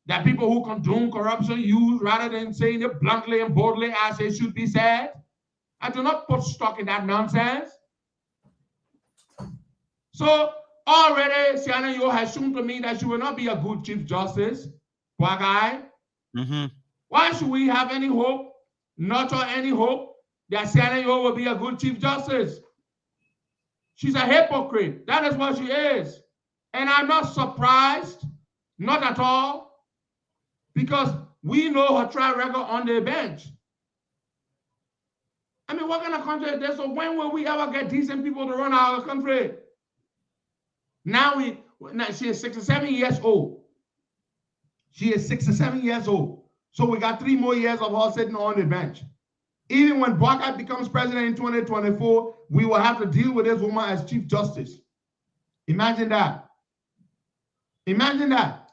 that people who condone corruption use rather than saying it bluntly and boldly as it should be said. I do not put stock in that nonsense. So already, Siana Yo has shown to me that she will not be a good Chief Justice. Black eye. Why should we have any hope, not or any hope, that Siana Yo will be a good Chief Justice? She's a hypocrite. That is what she is. And I'm not surprised, not at all, because we know her track record on the bench. I mean, what kind of country is this? So when will we ever get decent people to run our country? Now she is 67 years old. She is 67 years old. So we got 3 more years of her sitting on the bench. Even when Baka becomes president in 2024, we will have to deal with this woman as Chief Justice. Imagine that. Imagine that.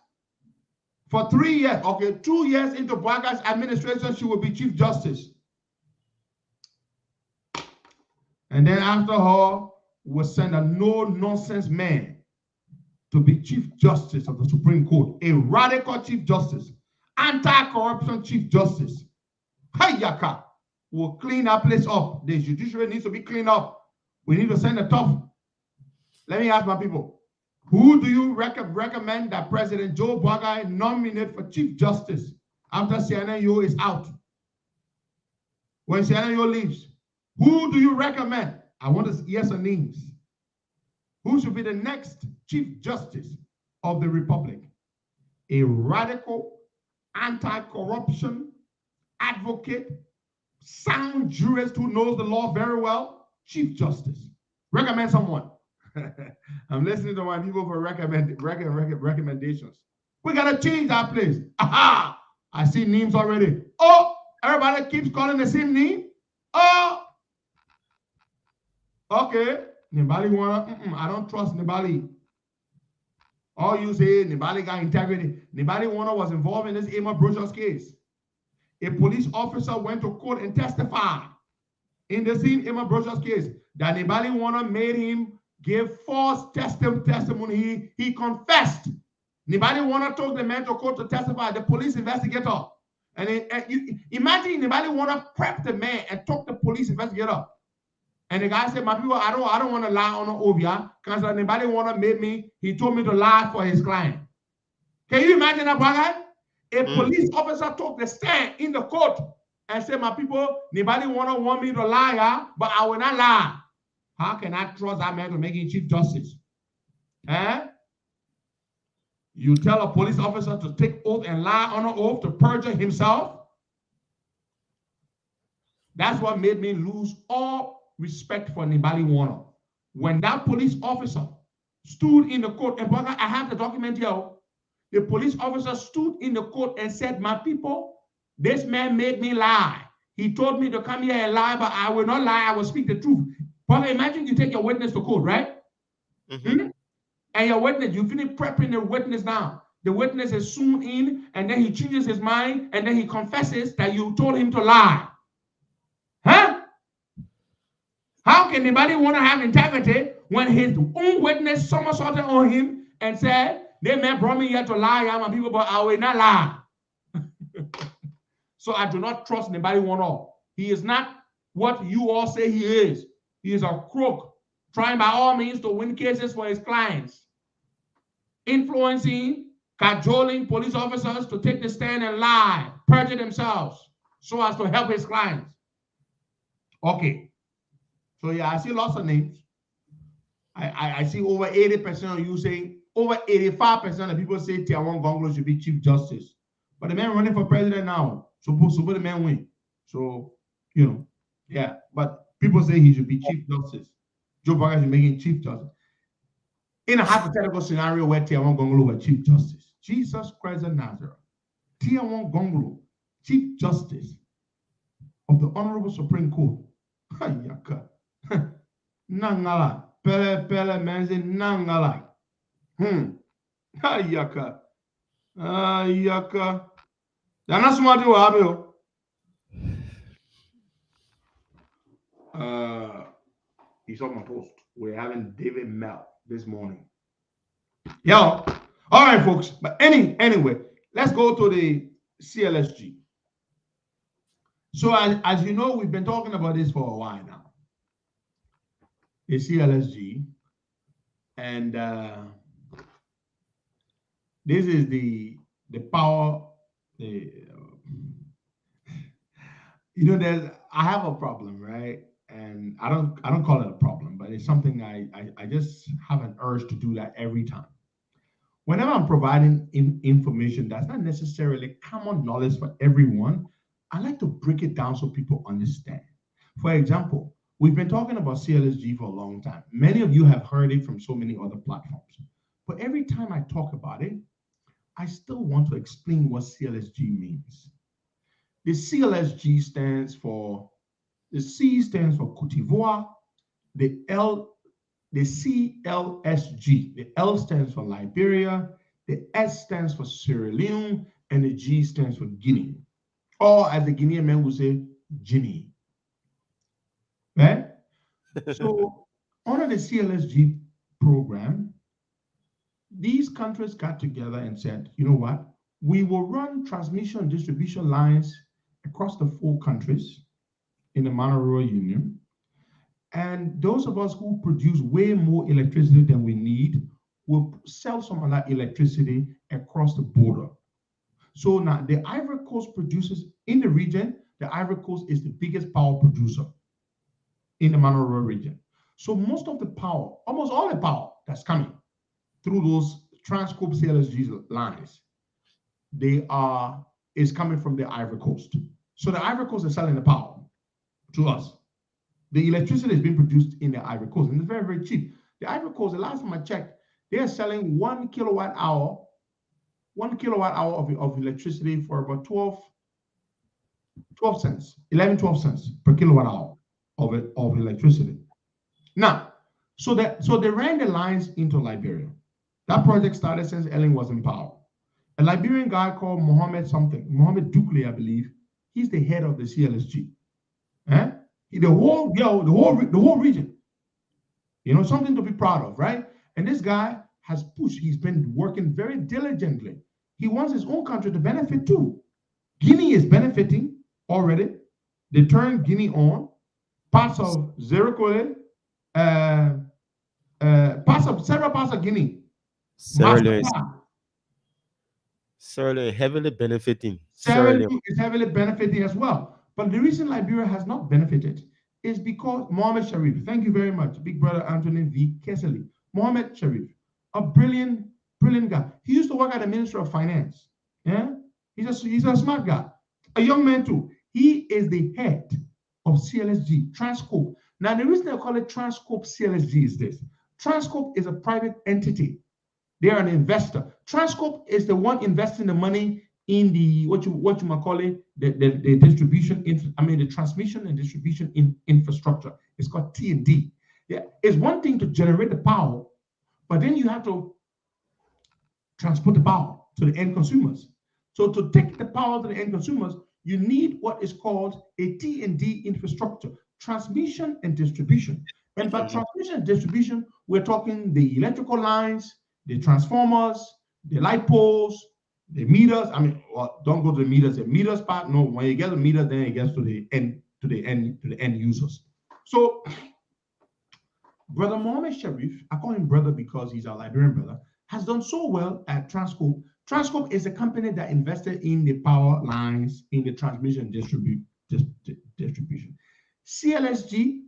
For 3 years, okay, 2 years into Baka's administration, she will be Chief Justice. And then after her, we'll send a no-nonsense man to be Chief Justice of the Supreme Court, a radical Chief Justice, anti-corruption Chief Justice. Hayaka will clean our place up. The judiciary needs to be cleaned up. We need to send a tough. Let me ask my people, who do you recommend that President Joe Biden nominate for Chief Justice after Siana Yo is out? When Siana Yo leaves, who do you recommend? I want to hear some names. Who should be the next Chief Justice of the Republic? A radical, anti-corruption advocate, sound jurist who knows the law very well, Chief Justice. Recommend someone. I'm listening to my people for recommendations. We gotta change that place. Aha! I see names already. Oh, everybody keeps calling the same name. Oh, okay. Nibali wanna, I don't trust Nibali. All you say, Nibali got integrity. Nibali wanna was involved in this Emma Brochur's case. A police officer went to court and testified in the same Emma Brochur's case that Nibali wanna made him give false testimony. He confessed. Nibali wanna took the man to court to testify, the police investigator. And imagine Nibali wanna prep the man and took the police investigator. And the guy said, my people, I don't want to lie on the Ovia, because anybody want to make me, he told me to lie for his client. Can you imagine that, brother? A police officer took the stand in the court and said, my people, nobody want me to lie, but I will not lie. How can I trust that man to make him Chief Justice? Eh? You tell a police officer to take oath and lie on an oath to perjure himself? That's what made me lose all respect for Nibali Warner. When that police officer stood in the court, and brother, I have the document here. The police officer stood in the court and said, my people, this man made me lie. He told me to come here and lie, but I will not lie. I will speak the truth. Brother, imagine you take your witness to court, right? And your witness, you finish prepping the witness now. The witness is soon in, and then he changes his mind, and then he confesses that you told him to lie. Huh? How can anybody want to have integrity when his own witness somersaulted on him and said, they man brought me here to lie, I'm a people, but I will not lie. So I do not trust anybody one all. He is not what you all say he is. He is a crook, trying by all means to win cases for his clients. Influencing, cajoling police officers to take the stand and lie, perjure themselves, so as to help his clients. Okay. So yeah, I see lots of names. I see over 80% of you saying, over 85% of people say Tiawan Gonglo should be Chief Justice. But the man running for president now, supposed to the man win. So, you know, yeah. But people say he should be Chief Justice. Joe Biden should make him Chief Justice. In a hypothetical scenario where Tiawan Gonglo were Chief Justice, Jesus Christ of Nazareth, Tiawan Gonglo, Chief Justice of the Honorable Supreme Court. Nangala, pele menzi nangala. Yaka. Yaka. They're not smart to have you. He's on my post. We're having David Mel this morning. Yo, all right, folks. But anyway, let's go to the CLSG. So as you know, we've been talking about this for a while now. The CLSG, and this is the power. I have a problem, right? And I don't call it a problem, but it's something I just have an urge to do that every time. Whenever I'm providing information that's not necessarily common knowledge for everyone, I like to break it down so people understand. For example, we've been talking about CLSG for a long time. Many of you have heard it from so many other platforms. But every time I talk about it, I still want to explain what CLSG means. The CLSG stands for, the C stands for Cote d'Ivoire, the CLSG, the L stands for Liberia, the S stands for Sierra Leone, and the G stands for Guinea. Or as the Guinean men would say, Guinea. Right? So under the CLSG program, these countries got together and said, you know what? We will run transmission and distribution lines across the 4 countries in the Mono-Rural Union. And those of us who produce way more electricity than we need will sell some of that electricity across the border. So now the Ivory Coast producers in the region, the Ivory Coast is the biggest power producer in the Mono-Rural region. So most of the power, almost all the power that's coming through those Transcope CLSG lines, is coming from the Ivory Coast. So the Ivory Coast is selling the power to us. The electricity is being produced in the Ivory Coast, and it's very, very cheap. The Ivory Coast, the last time I checked, they are selling 1 kilowatt hour of electricity for about 12 cents, 12 cents per kilowatt hour of electricity. Now, so they ran the lines into Liberia. That project started since Ellen was in power. A Liberian guy called Mohammed Dukle, I believe, he's the head of the CLSG. The whole region. Something to be proud of, right? And this guy has pushed, he's been working very diligently. He wants his own country to benefit too. Guinea is benefiting already. They turned Guinea on. Parts of Zerikole, several parts of Guinea. Sierra Leone heavily benefiting. Sierra Leone is heavily benefiting as well. But the reason Liberia has not benefited is because Mohammed Sharif, thank you very much, Big Brother Anthony V. Kessley. Mohammed Sharif, a brilliant guy. He used to work at the Ministry of Finance. Yeah? He's a smart guy, a young man too. He is the head of CLSG, Transcope. Now, the reason I call it Transcope CLSG is this. Transcope is a private entity. They are an investor. Transcope is the one investing the money in the what you might call it the distribution, the transmission and distribution infrastructure. It's called T&D. Yeah, it's one thing to generate the power, but then you have to transport the power to the end consumers. So to take the power to the end consumers, you need what is called a T&D infrastructure, transmission and distribution. And by transmission and distribution, we're talking the electrical lines, the transformers, the light poles, the meters. Don't go to the meters. The meters part. No, when you get the meter, then it gets to the end users. So, Brother Mohammed Sharif, I call him brother because he's our Liberian brother, has done so well at Transcope. Transcope is a company that invested in the power lines, in the transmission distribution. CLSG,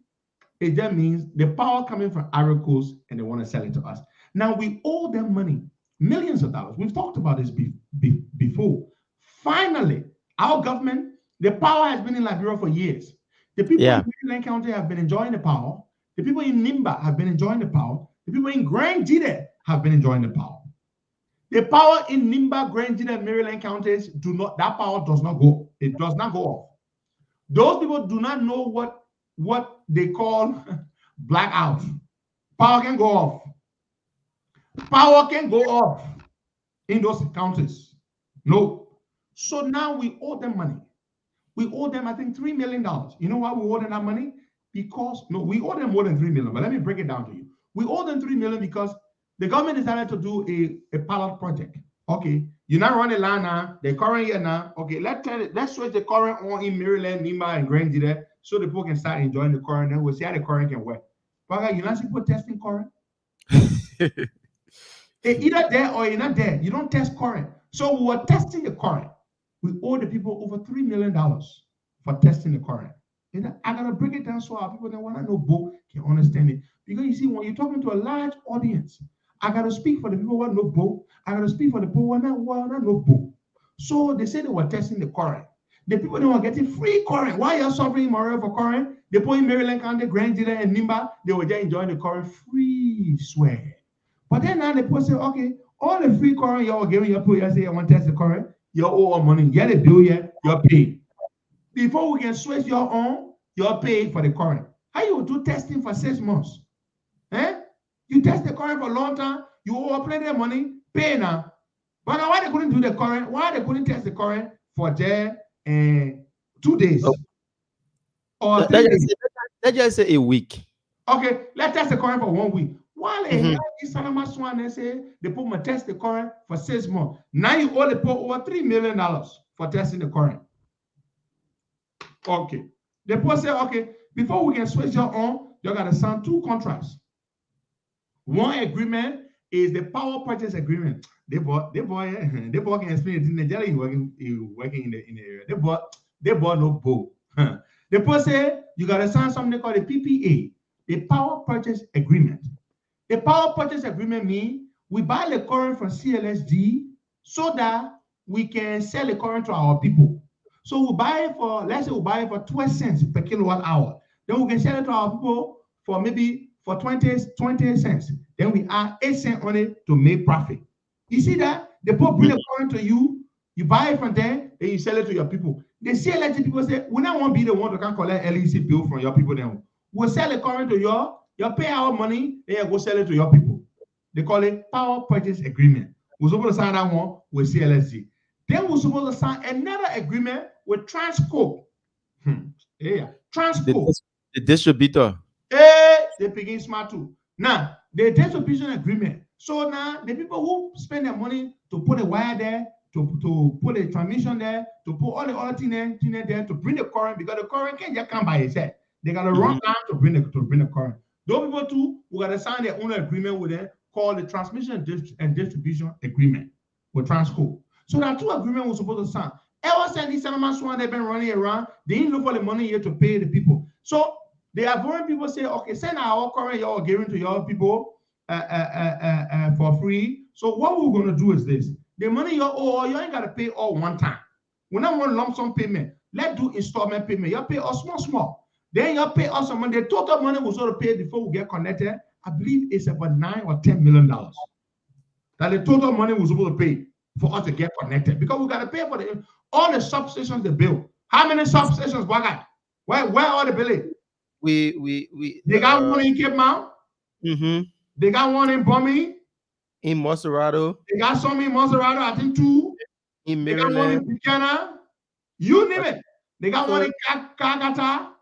it that means the power coming from Ivory Coast and they want to sell it to us. Now we owe them money, millions of dollars. We've talked about this before. Finally, our government, the power has been in Liberia for years. The people in Maryland County have been enjoying the power. The people in Nimba have been enjoying the power. The people in Grand Jide have been enjoying the power. The power in Nimba, Grand Jide, and Maryland counties that power does not go. It does not go off. Those people do not know what they call blackout. Power can go off. Power can go off. in those counties. No. So now we owe them money. We owe them, I think, $3 million. You know why we owe them that money? Because, no, we owe them more than $3 million, but let me break it down to you. We owe them $3 million because the government decided to do a pilot project. Okay, you now run the line now, the current year now. Okay, let's switch the current on in Maryland, Nima, and Grange there, so the people can start enjoying the current. Then we'll see how the current can work. But you not see people testing current. Either there or you're not there. You don't test current. So we were testing the current. We owe the people over $3 million for testing the current. I gotta break it down so our people that want to know both can understand it. Because you see, when you're talking to a large audience, I gotta speak for the people who want to know both. I gotta speak for the people who want to know both. So they said they were testing the current. The people that were getting free current. Why are you suffering moral for current? They put in Maryland County, Grand Judiciary, and Nimba, they were just enjoying the current free, swear. But then now the people say, okay, all the free current y'all giving your people, you say you want to test the current, you owe all money. Yeah, the bill, yeah, you're paid. Before we can switch your own, you're paid for the current. How you do testing for 6 months? You test the current for a long time, you owe plenty of money, pay now. But now why they couldn't do the current? Why they couldn't test the current for there 2 days? Or let's just say a week. Okay, let's test the current for 1 week. While they say they put my test the current for 6 months. Now you only put over $3 million for testing the current. Okay. The post say, okay, before we can switch your on, you gotta sign 2 contracts. One agreement is the power purchase agreement. They bought can explain it in the jelly working in the area. They bought no bow. The post say you gotta sign something called a PPA, the power purchase agreement. The power purchase agreement means we buy the current from CLSG so that we can sell the current to our people. So we buy it for, let's say we buy it for 12 cents per kilowatt hour. Then we can sell it to our people for maybe for 20 cents. Then we add 8 cents on it to make profit. You see that? They put bring the current to you, you buy it from there, then you sell it to your people. The CLSG people say, we don't want to be the one to can collect LEC bill from your people then. We'll sell the current to you pay our money, then you go sell it to your people. They call it power purchase agreement. We're supposed to sign that one with CLSG. Then we're supposed to sign another agreement with Transco. Transco. The distributor. They begin smart too. Now, the distribution agreement. So now the people who spend their money to put a wire there, to put a transmission there, to put all the other things there, to bring the current, because the current can't just come by itself. They gotta run down to bring the current. Those people too, we gotta sign their own agreement with them called the transmission and distribution agreement with Transco. So there are 2 agreements we're supposed to sign. Ever since these settlements they've been running around, they didn't look for the money here to pay the people. So the avoiding people say, okay, send our current you're giving to your people for free. So what we're gonna do is this: the money you owe, you ain't gotta pay all one time. We don't want lump sum payment. Let's do installment payment. You pay us small. Then you pay us some money. The total money we sort of pay before we get connected, I believe it's about $9 or $10 million. That the total money we're supposed to pay for us to get connected, because we gotta pay for all the substations they build. How many substations, Wagai? Where are the building? They got one in Cape Mount. They got one in Bombay. In Monserrado. They got some in Monserrado, I think 2. In Maryland. They got one in Buchanan. You name it. They got one in Calcutta.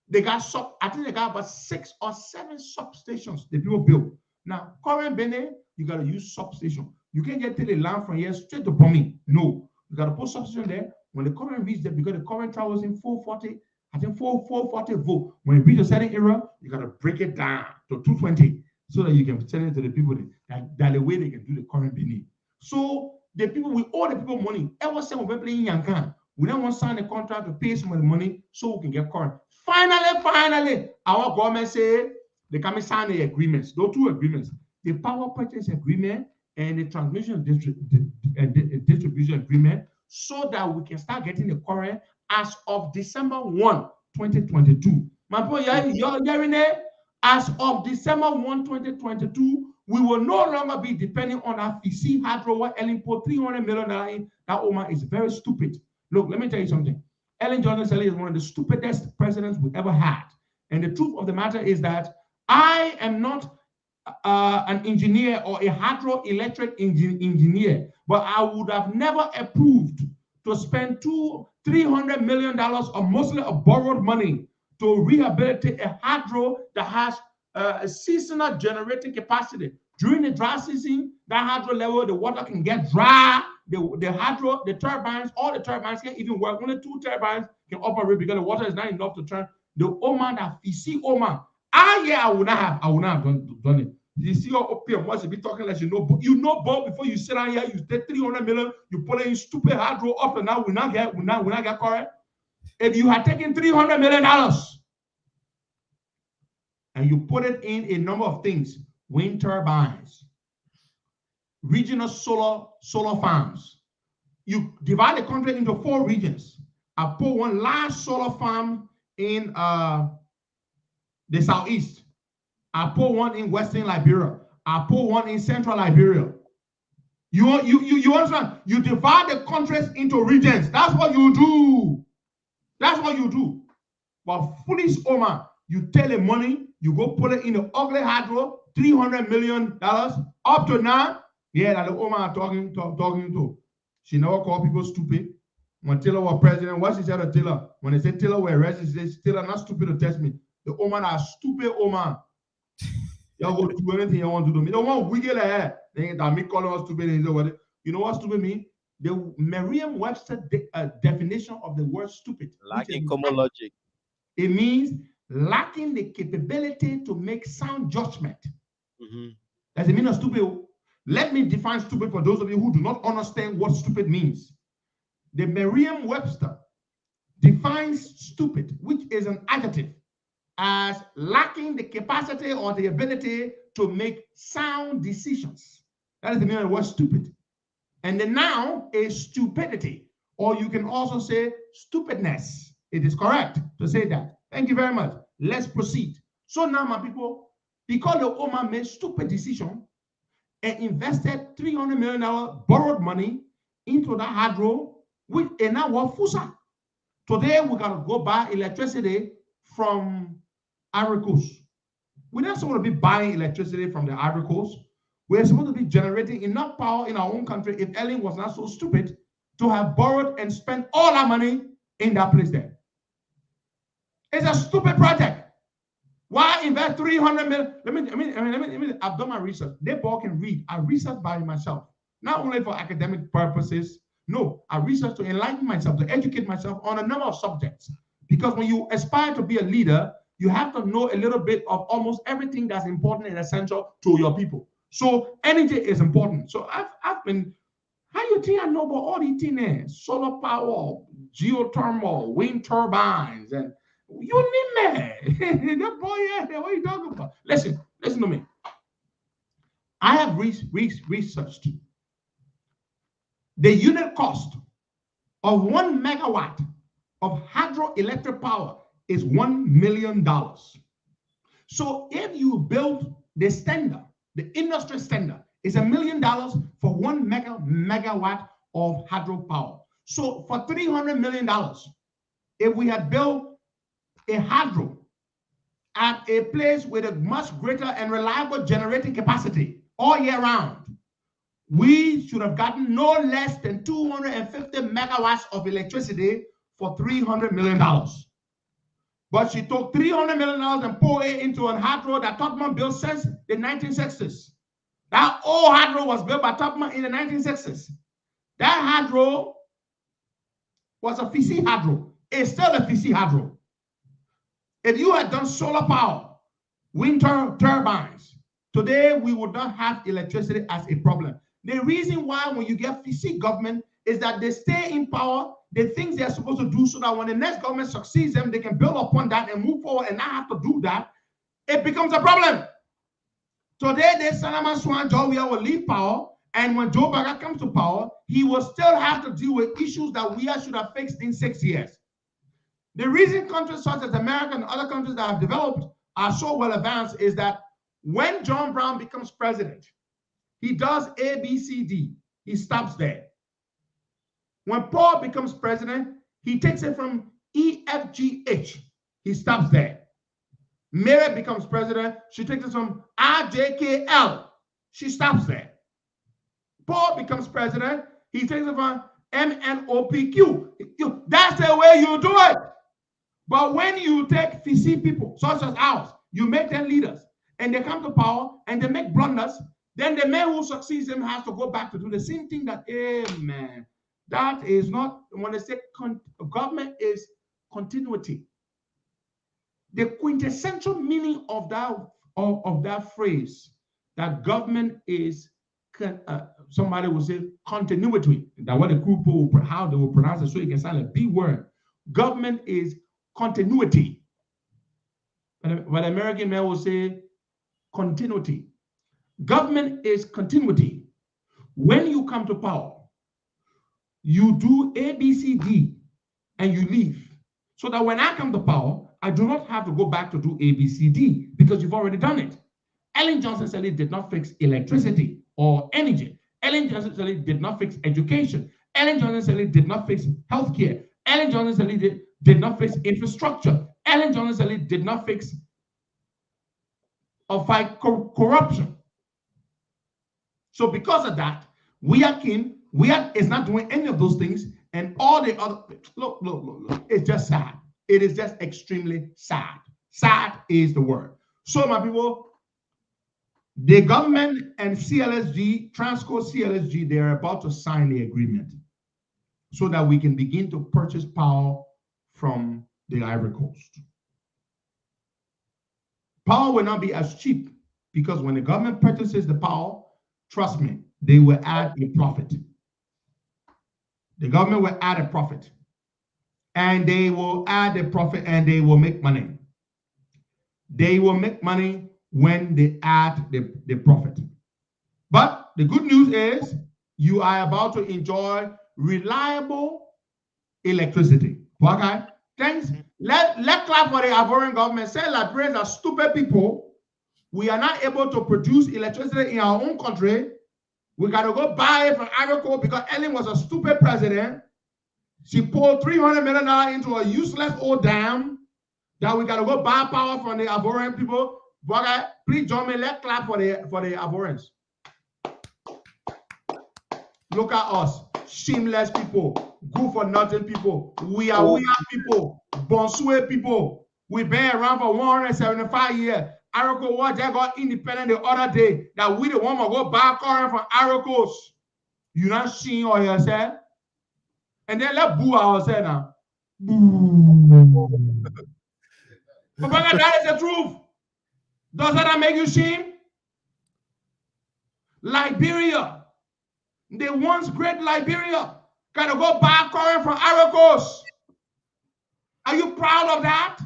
They got I think they got about 6 or 7 substations the people build. Now, current Benin, you gotta use substation. You can't just take the line from here straight to Bombay. No, you gotta put substation there. When the current reaches there, because the current travels in 440, I think 440 volt. When it reaches a certain area, you gotta break it down to 220 so that you can send it to the people that the way they can do the current Benin. So the people, we owe the people money. Ever since we're playing Yankan, we don't want to sign a contract to pay some of the money so we can get current. Finally, our government say they can sign the agreements. Those 2 agreements, the power purchase agreement and the transmission distribution agreement, so that we can start getting the current as of December 1, 2022. My boy, you're hearing it? As of December 1, 2022, we will no longer be depending on our FCC hydro Ellen put $300 million in. That woman is very stupid. Look, let me tell you something. Ellen Johnson Sirleaf is one of the stupidest presidents we ever had. And the truth of the matter is that I am not an engineer or a hydroelectric engineer, but I would have never approved to spend $300 million or mostly of borrowed money to rehabilitate a hydro that has a seasonal generating capacity. During the dry season, that hydro level, the water can get dry. The turbines, all the turbines can't even work. Only 2 turbines can operate because the water is not enough to turn. The Oman that see Oman. I would not have done it. You see your OPM once you be talking like you know Bob before you sit down here, you take 300 million, you put it in stupid hydro up and now we not get correct. If you had taken $300 million and you put it in a number of things, wind turbines, regional solar farms, you divide the country into 4 regions. I put one large solar farm in the southeast. I put one in Western Liberia. I put one in Central Liberia. You understand? You divide the countries into regions. That's what you do. That's what you do. But foolish Oman, you take the money, you go put it in the ugly hydro, $300 million up to now. Yeah, that the Oman talking to. She never called people stupid. When Taylor was president, what she said to Taylor? When they said Taylor were arrested, she said, Taylor not stupid to test me. The Oman are stupid Oman. Y'all go do anything you want to do. Me don't want wiggle like that. They me calling us stupid. You know what stupid mean? The Merriam-Webster definition of the word stupid. Lacking common logic. It means lacking the capability to make sound judgment. That's the meaning of stupid. Let me define stupid for those of you who do not understand what stupid means. The Merriam-Webster defines stupid, which is an adjective, as lacking the capacity or the ability to make sound decisions. That is the meaning of the word stupid. And the noun is stupidity, or you can also say stupidness. It is correct to say that. Thank you very much. Let's proceed. So now, my people, because the Oman made stupid decision and invested $300 million borrowed money into the hydro, which is now what Fusa. Today, we got to go buy electricity from Ivory Coast. We're not supposed to be buying electricity from the Ivory Coast. We're supposed to be generating enough power in our own country if Ellen was not so stupid to have borrowed and spent all our money in that place there. It's a stupid project. Why invest 300 million? Let me, I've done my research. They both can read. I researched by myself, not only for academic purposes. No, I researched to enlighten myself, to educate myself on a number of subjects. Because when you aspire to be a leader, you have to know a little bit of almost everything that's important and essential to your people. So energy is important. So I've been, how you think I know about all these things there? Solar power, geothermal, wind turbines, and you name it. That boy, yeah, what are you talking about? Listen to me. I have researched the unit cost of 1 megawatt of hydroelectric power is $1 million. So if you build the standard, the industry standard is $1 million for 1 megawatt of hydropower. So for $300 million, if we had built a hydro at a place with a much greater and reliable generating capacity all year round, we should have gotten no less than 250 megawatts of electricity for $300 million. But she took $300 million and poured it into a hydro that Topman built since the 1960s. That old hydro was built by Topman in the 1960s. That hydro was a Fisi hydro. It's still a Fisi hydro. If you had done solar power, wind turbines, today we would not have electricity as a problem. The reason why when you get Fisi government is that they stay in power, the things they're supposed to do so that when the next government succeeds them, they can build upon that and move forward and not have to do that. It becomes a problem. Today, the Salaman Swan Joe will leave power, and when Joe Biden comes to power, he will still have to deal with issues that we should have fixed in 6 years. The reason countries such as America and other countries that have developed are so well advanced is that when John Brown becomes president, he does A, B, C, D. He stops there. When Paul becomes president, he takes it from E, F, G, H. He stops there. Mary becomes president. She takes it from RJKL. She stops there. Paul becomes president. He takes it from MNOPQ. That's the way you do it. But when you take VC people, such as ours, you make them leaders, and they come to power, and they make blunders, then the man who succeeds them has to go back to do the same thing that, man, that is not, when they say government is continuity. The quintessential meaning of that phrase, that government is, somebody will say continuity, that what the people, how they will pronounce it so it can sound like B word. Government is continuity. But American man will say continuity. Government is continuity. When you come to power, you do A, B, C, D, and you leave. So that when I come to power, I do not have to go back to do A, B, C, D, because you've already done it. Ellen Johnson Sirleaf did not fix electricity or energy. Ellen Johnson Sirleaf did not fix education. Ellen Johnson Sirleaf did not fix healthcare. Ellen Johnson Sirleaf did not fix infrastructure. Ellen Johnson Sirleaf did not fix or fight corruption. So because of that, is not doing any of those things, and all the other, look, it's just sad. It is just extremely sad. Sad is the word. So my people, the government and CLSG, Transco CLSG, they're about to sign the agreement so that we can begin to purchase power from the Ivory Coast. Power will not be as cheap, because when the government purchases the power, trust me, they will add a profit. The government will add a profit. And they will add a profit, and they will make money. They will make money when they add the profit. But the good news is you are about to enjoy reliable electricity. Okay? Thanks. Let clap for the Ivorian government. Say Liberians are stupid people. We are not able to produce electricity in our own country. We got to go buy it from Ivory Coast because Ellen was a stupid president. She poured $300 million into a useless old dam that we got to go buy power from the Ivorian people. But please join me. Let's clap for the Ivorians. Look at us, shameless people, good for nothing people. We are people, Bonsue people. We've been around for 175 years. Ivory Coast was just got independent the other day. That we the one to go buy current from Ivory Coast. You not seeing all yourself? And then let's boo ourselves now. Boo. But that is the truth. Does that make you shame? Liberia, the once great Liberia, gotta go buy current from Ivory Coast. Are you proud of that?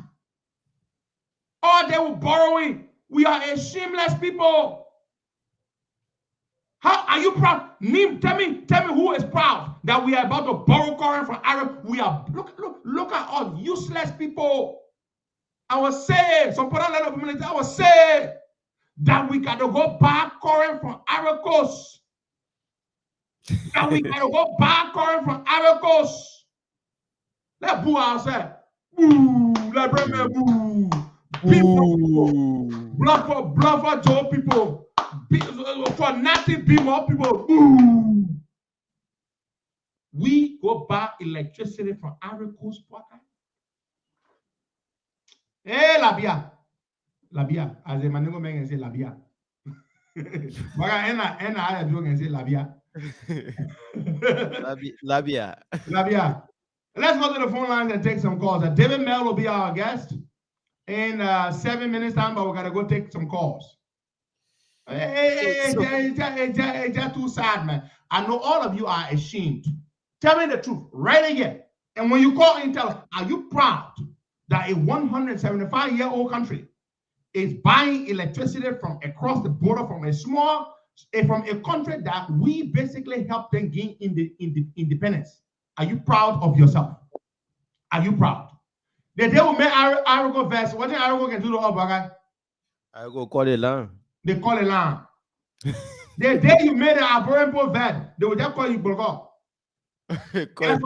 Or they were borrowing. We are a shameless people. How are you proud? Tell me who is proud that we are about to borrow current from Ivory. We are look at all useless people. I was saying, I was saying that we gotta go buy current from Ivory Coast. That we gotta go buy current from Ivory Coast. Let's boo ourselves. Boo, let's bring me boo. People, bluffer Joe people, for nothing, be more people. Boo. We go buy electricity from Ivory Coast. Hey, Labia, as a man can say Labia. But I do say Labia. Labia. Let's go to the phone lines and take some calls. David Mel will be our guest in 7 minutes time, but we gotta go take some calls. It's just too sad, man. I know all of you are ashamed. Tell me the truth right again. And when you call in, tell us, are you proud that a 175-year-old country is buying electricity from across the border from a country that we basically helped them gain independence? Are you proud of yourself? Are you proud? The day we make Arago vest, what did Arago can do to all guy? I go call it land. They call it land. The day you made the Ivorian vet, they will just call you Bulgar. Guess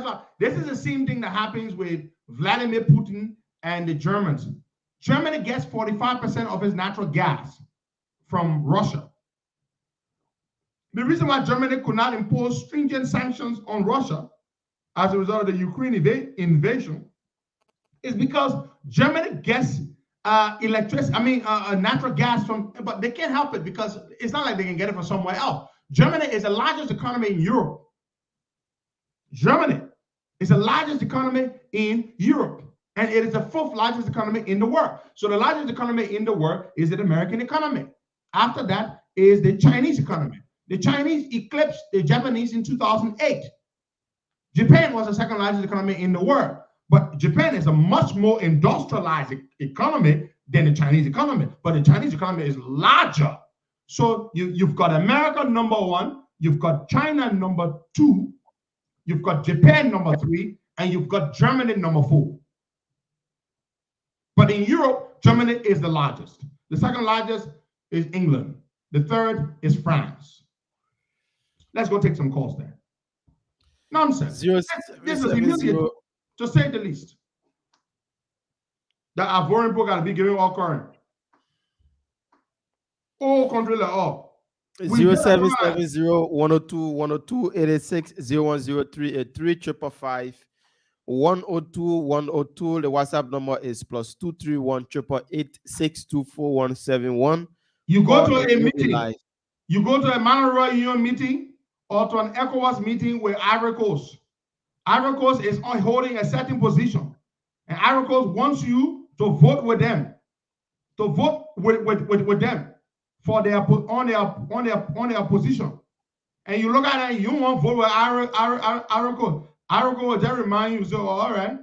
what? This is the same thing that happens with Vladimir Putin and the Germans. Germany gets 45% of its natural gas from Russia. The reason why Germany could not impose stringent sanctions on Russia as a result of the Ukraine invasion is because Germany gets natural gas from, but they can't help it because it's not like they can get it from somewhere else. Germany is the largest economy in Europe. Germany is the largest economy in Europe, and it is the fourth largest economy in the world. So the largest economy in the world is the American economy. After that is the Chinese economy. The Chinese eclipsed the Japanese in 2008. Japan was the second largest economy in the world, but Japan is a much more industrialized economy than the Chinese economy, but the Chinese economy is larger. So you've got America number 1, you've got China number 2, you've got Japan number 3, and you've got Germany number 4. But in Europe, Germany is the largest. The second largest is England. The third is France. Let's go take some calls there. Nonsense. This is immediate, to say the least. That our foreign people got to be giving all current. All country like all. 0770-102-102-86-0103-555. 102-102. The WhatsApp number is +231-888-624-171. You go to a meeting. You go to a Monroe Union meeting or to an ECOWAS meeting with Ivory Coast. Ivory Coast is holding a certain position, and Ivory Coast wants you to vote with them, to vote with them for their on their position. And you look at it, and you won't vote with Ivory Coast. Ivory Coast will just remind you, so all right,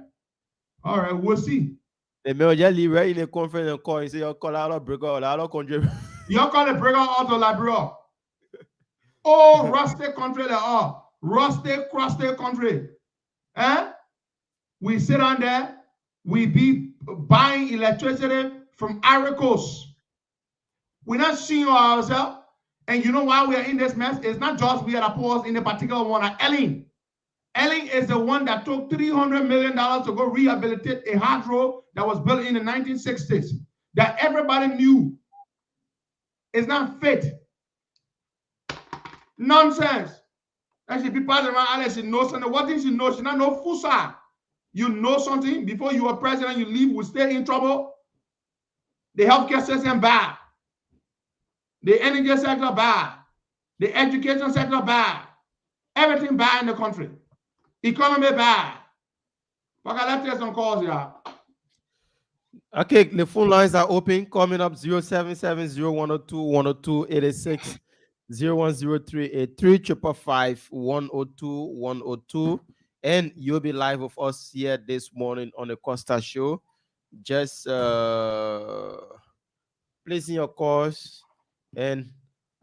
we'll see. The mayor just leave right in the conference and call and say, "You call out a breaker, out of country." You call the breaker out of Liberia. Oh, rusty country they are. Rusty, crusty country. We sit on there, we be buying electricity from Ivory Coast. We're not seeing ourselves. And you know why we are in this mess? It's not just we are opposed in the particular one. Ellen is the one that took $300 million to go rehabilitate a hard road that was built in the 1960s that everybody knew is not fit. Nonsense. Actually, people around Alice, she knows something. What did she know? She not know Fusa. You know something before you are president, you leave, we stay in trouble. The healthcare system bad. The energy sector bad. The education sector bad. Everything bad in the country. Economy bad. Okay, let's take some calls here. Okay, the phone lines are open. Coming up 0770-102-102-86. 01038-355-102-102, and you'll be live with us here this morning on the Costa Show. Just placing your calls and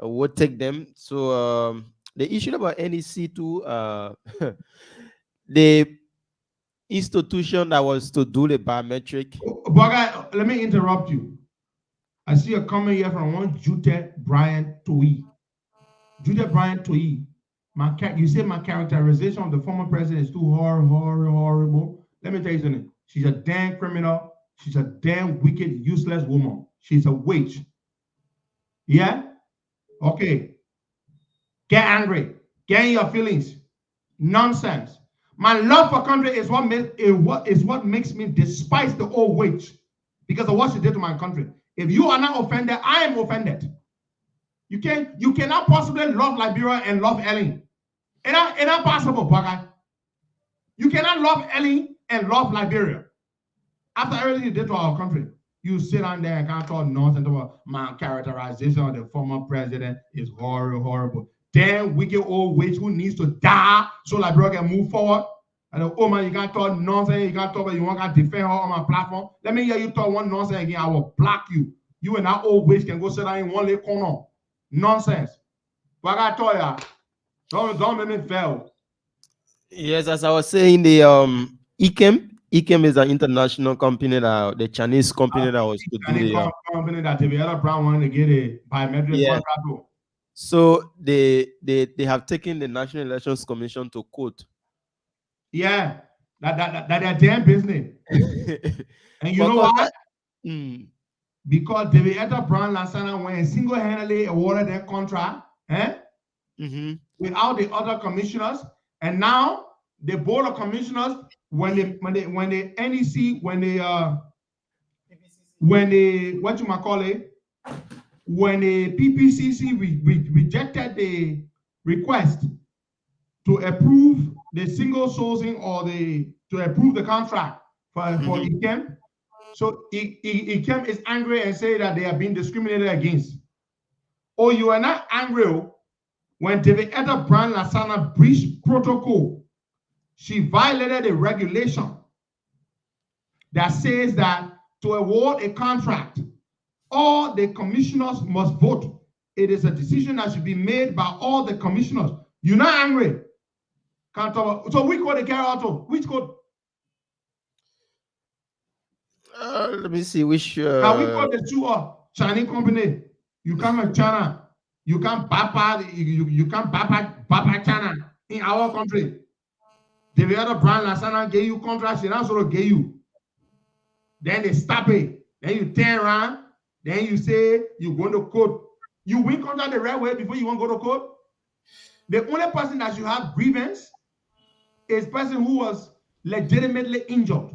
we'll take them. So the issue about NEC2, the institution that was to do the biometric. Boga, let me interrupt you. I see a comment here from one Judith Brian Toy. Judith Brian Toy, you say my characterization of the former president is too horrible. Let me tell you something. She's a damn criminal. She's a damn wicked, useless woman. She's a witch. Yeah? Okay. Get angry. Get in your feelings. Nonsense. My love for country is what makes me despise the old witch because of what she did to my country. If you are not offended, I am offended. You cannot possibly love Liberia and love Ellen. It's not possible, Baga. You cannot love Ellen and love Liberia. After everything you did to our country, you sit on there and can't talk nonsense about my characterization of the former president is horrible. Damn wicked old witch who needs to die so Liberia can move forward. And oh man, you can't talk nonsense. You can't talk about you want to defend her on my platform. Let me hear you talk one nonsense again. I will block you. You and that old witch can go sit down in one little corner. Nonsense. But I tell you, don't make me fail. Yes, as I was saying, the ICAM is an international company that the Chinese company that was to do the company that the other brown wanted to get a biometric contract. So they have taken the National Elections Commission to court. Yeah, That their damn business. And you know why? Because David Brown Lasana went single-handedly awarded their contract, without the other commissioners, and now the board of commissioners, when the NEC, when the PPCC rejected the request to approve the single sourcing or to approve the contract for ICAM. So ICAM is angry and say that they are being discriminated against. Oh, you are not angry when David Brown Lasana breached protocol. She violated a regulation that says that to award a contract, all the commissioners must vote. It is a decision that should be made by all the commissioners. You're not angry. Can't talk about, so which code they carry out of? Which code? Let me see which. Now we call the two Chinese company. You come from China. You can't papa. You can't papa China in our country. The other brand Lasana gave you contracts. They not sort of gave you. Then they stop it. Then you turn around. Then you say you're going to court. You win contract the right way before you want to go to court. The only person that should have grievance is person who was legitimately injured.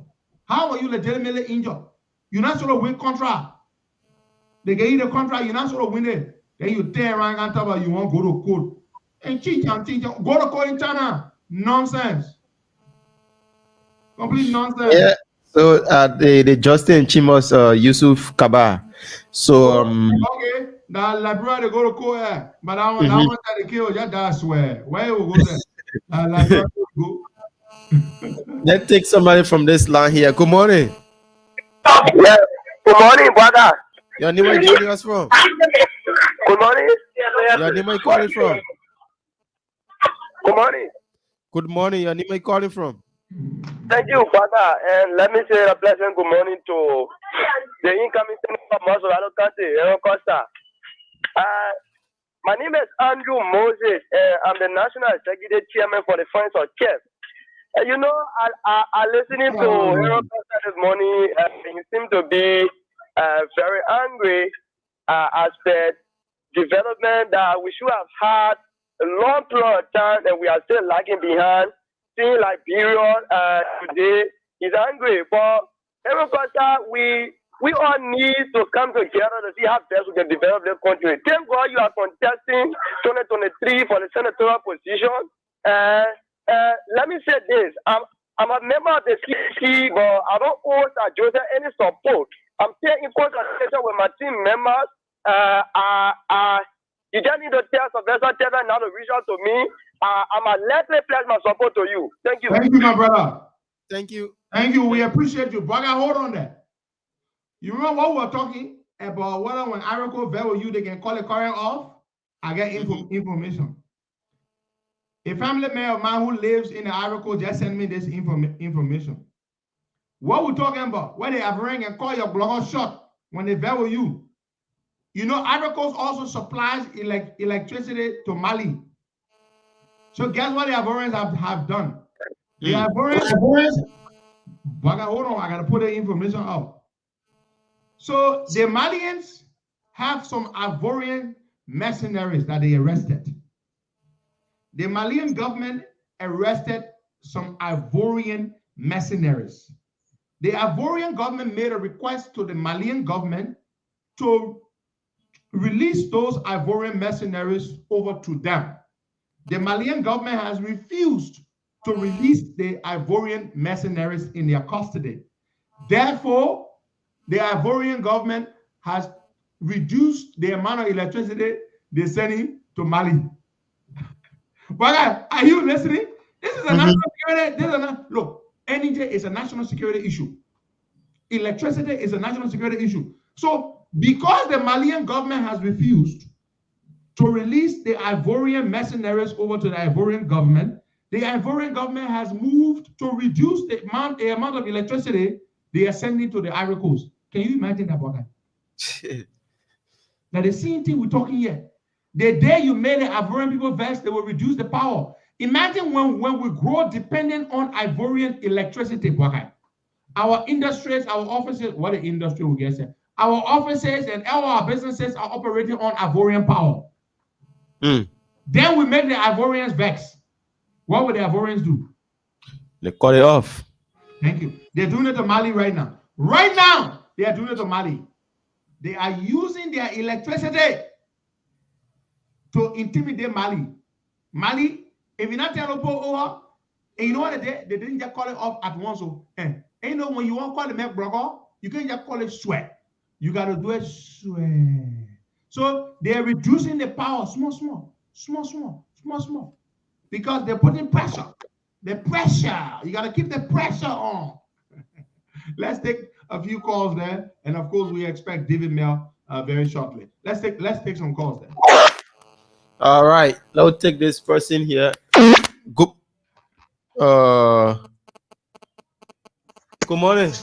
How are you legitimately injured? You're not sort of win contract. They gave you the contract, you're not sort of win it. Then you turn around and talk about you want to go to court. And cheat. Go to court in China. Nonsense. Complete nonsense. Yeah. So the Justin Chimos Yusuf Kaba. So okay, the library they go to court, but that one that they kill, that's where you will go there. Library go. Let's take somebody from this line here. Good morning. Yeah. Good morning, brother. Your name where you calling us from? Good morning. Your name where you calling from? Good morning. Good morning. Your name where you calling from? Thank you, brother. And let me say a pleasant good morning to the incoming senator of Masovalo County, Costa. My name is Andrew Moses. I'm the National Executive Chairman for the Friends of Chef. You know, I listening to Costa this morning. He seemed to be very angry as per development that we should have had a long period of time and we are still lagging behind. Seeing Liberia today is angry, but Costa, we all need to come together to see how best we can develop this country. Thank God you are contesting 2023 for the senatorial position. Let me say this: I'm a member of the CLSG, but I don't owe Joseph any support. I'm still in consultation with my team members. You just need to tell Sylvester Taylor now to reach out to me. I'm a let's pledge my support to you. Thank you. Thank you, my brother. Thank you. Thank you. We appreciate you, brother. Hold on there. You remember what we were talking about? Whether when Araco vet with you, they can call the current off. I get information. A family member of mine who lives in the Araco just sent me this information. What we're talking about? Where they have ring and call your blogger shot when they vet with you. You know, Araco also supplies electricity to Mali. So guess what the Ivorians have done? The Ivorians, hold on, I gotta put the information out. So the Malians have some Ivorian mercenaries that they arrested. The Malian government arrested some Ivorian mercenaries. The Ivorian government made a request to the Malian government to release those Ivorian mercenaries over to them. The Malian government has refused to release the Ivorian mercenaries in their custody. Therefore, the Ivorian government has reduced the amount of electricity they're sending to Mali. But are you listening? This is a national security. Look, energy is a national security issue. Electricity is a national security issue. So, because the Malian government has refused to release the Ivorian mercenaries over to the Ivorian government has moved to reduce the amount of electricity they are sending to the Ivory Coast. Can you imagine that, brother? Now, the same thing we're talking here. The day you made the Ivorian people vex, they will reduce the power. Imagine when we grow dependent on Ivorian electricity, our industries, our offices, what the industry will get said, our offices and all our businesses are operating on Ivorian power. Then we make the Ivorians vex. What would the Ivorians do? They cut it off. Thank you. They're doing it to Mali right now. Right now, they are doing it to Mali. They are using their electricity to intimidate Mali. Mali, if you're not telling over, and you know what they didn't just call it off at once. So, and you know when you want to call it make broker, you can't just call it sweat. You got to do it sweat. So they're reducing the power small, because they're putting pressure. The pressure. You got to keep the pressure on. Let's take a few calls there, and of course we expect David Mel very shortly. Let's take some calls there. All right, let's take this person here. Good morning.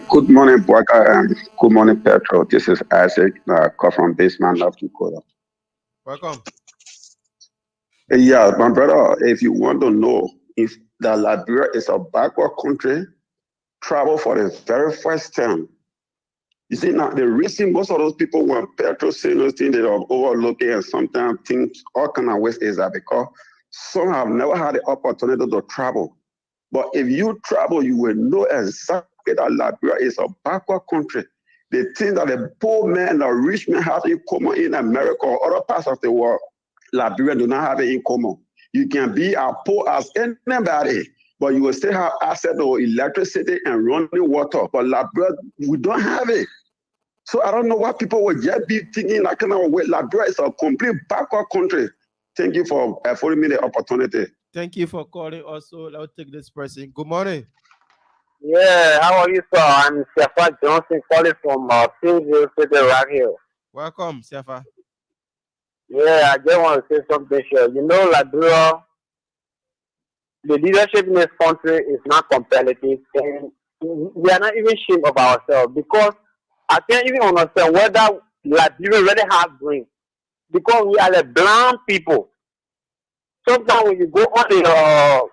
Good morning, Boaka, and good morning, Petro. This is Isaac, call from Basement, North Dakota. Welcome. Yeah, my brother, if you want to know if the Liberia is a backward country, travel for the very first time. You see, now the reason most of those people when Petro saying those things, they are overlooking and sometimes things all kind of ways is that because some have never had the opportunity to travel. But if you travel, you will know exactly that Liberia is a backward country. The things that the poor man and the rich man have in common in America or other parts of the world, Liberia do not have it in common. You can be as poor as anybody, but you will still have access to electricity and running water. But Liberia, we don't have it. So I don't know why people will just be thinking that kind of way. Liberia is a complete backward country. Thank you for affording me the opportunity. Thank you for calling. Also, I'll take this person. Good morning. Yeah, how are you, sir? I'm Sefa Johnson calling from Finsville City, Rock Hill. Welcome, Sefa. Yeah, I just want to say something here. You know, Liberia, the leadership in this country is not competitive, and we are not even ashamed of ourselves because I can't even understand whether Liberia really have dreams because we are the blind people. Sometimes when you go on the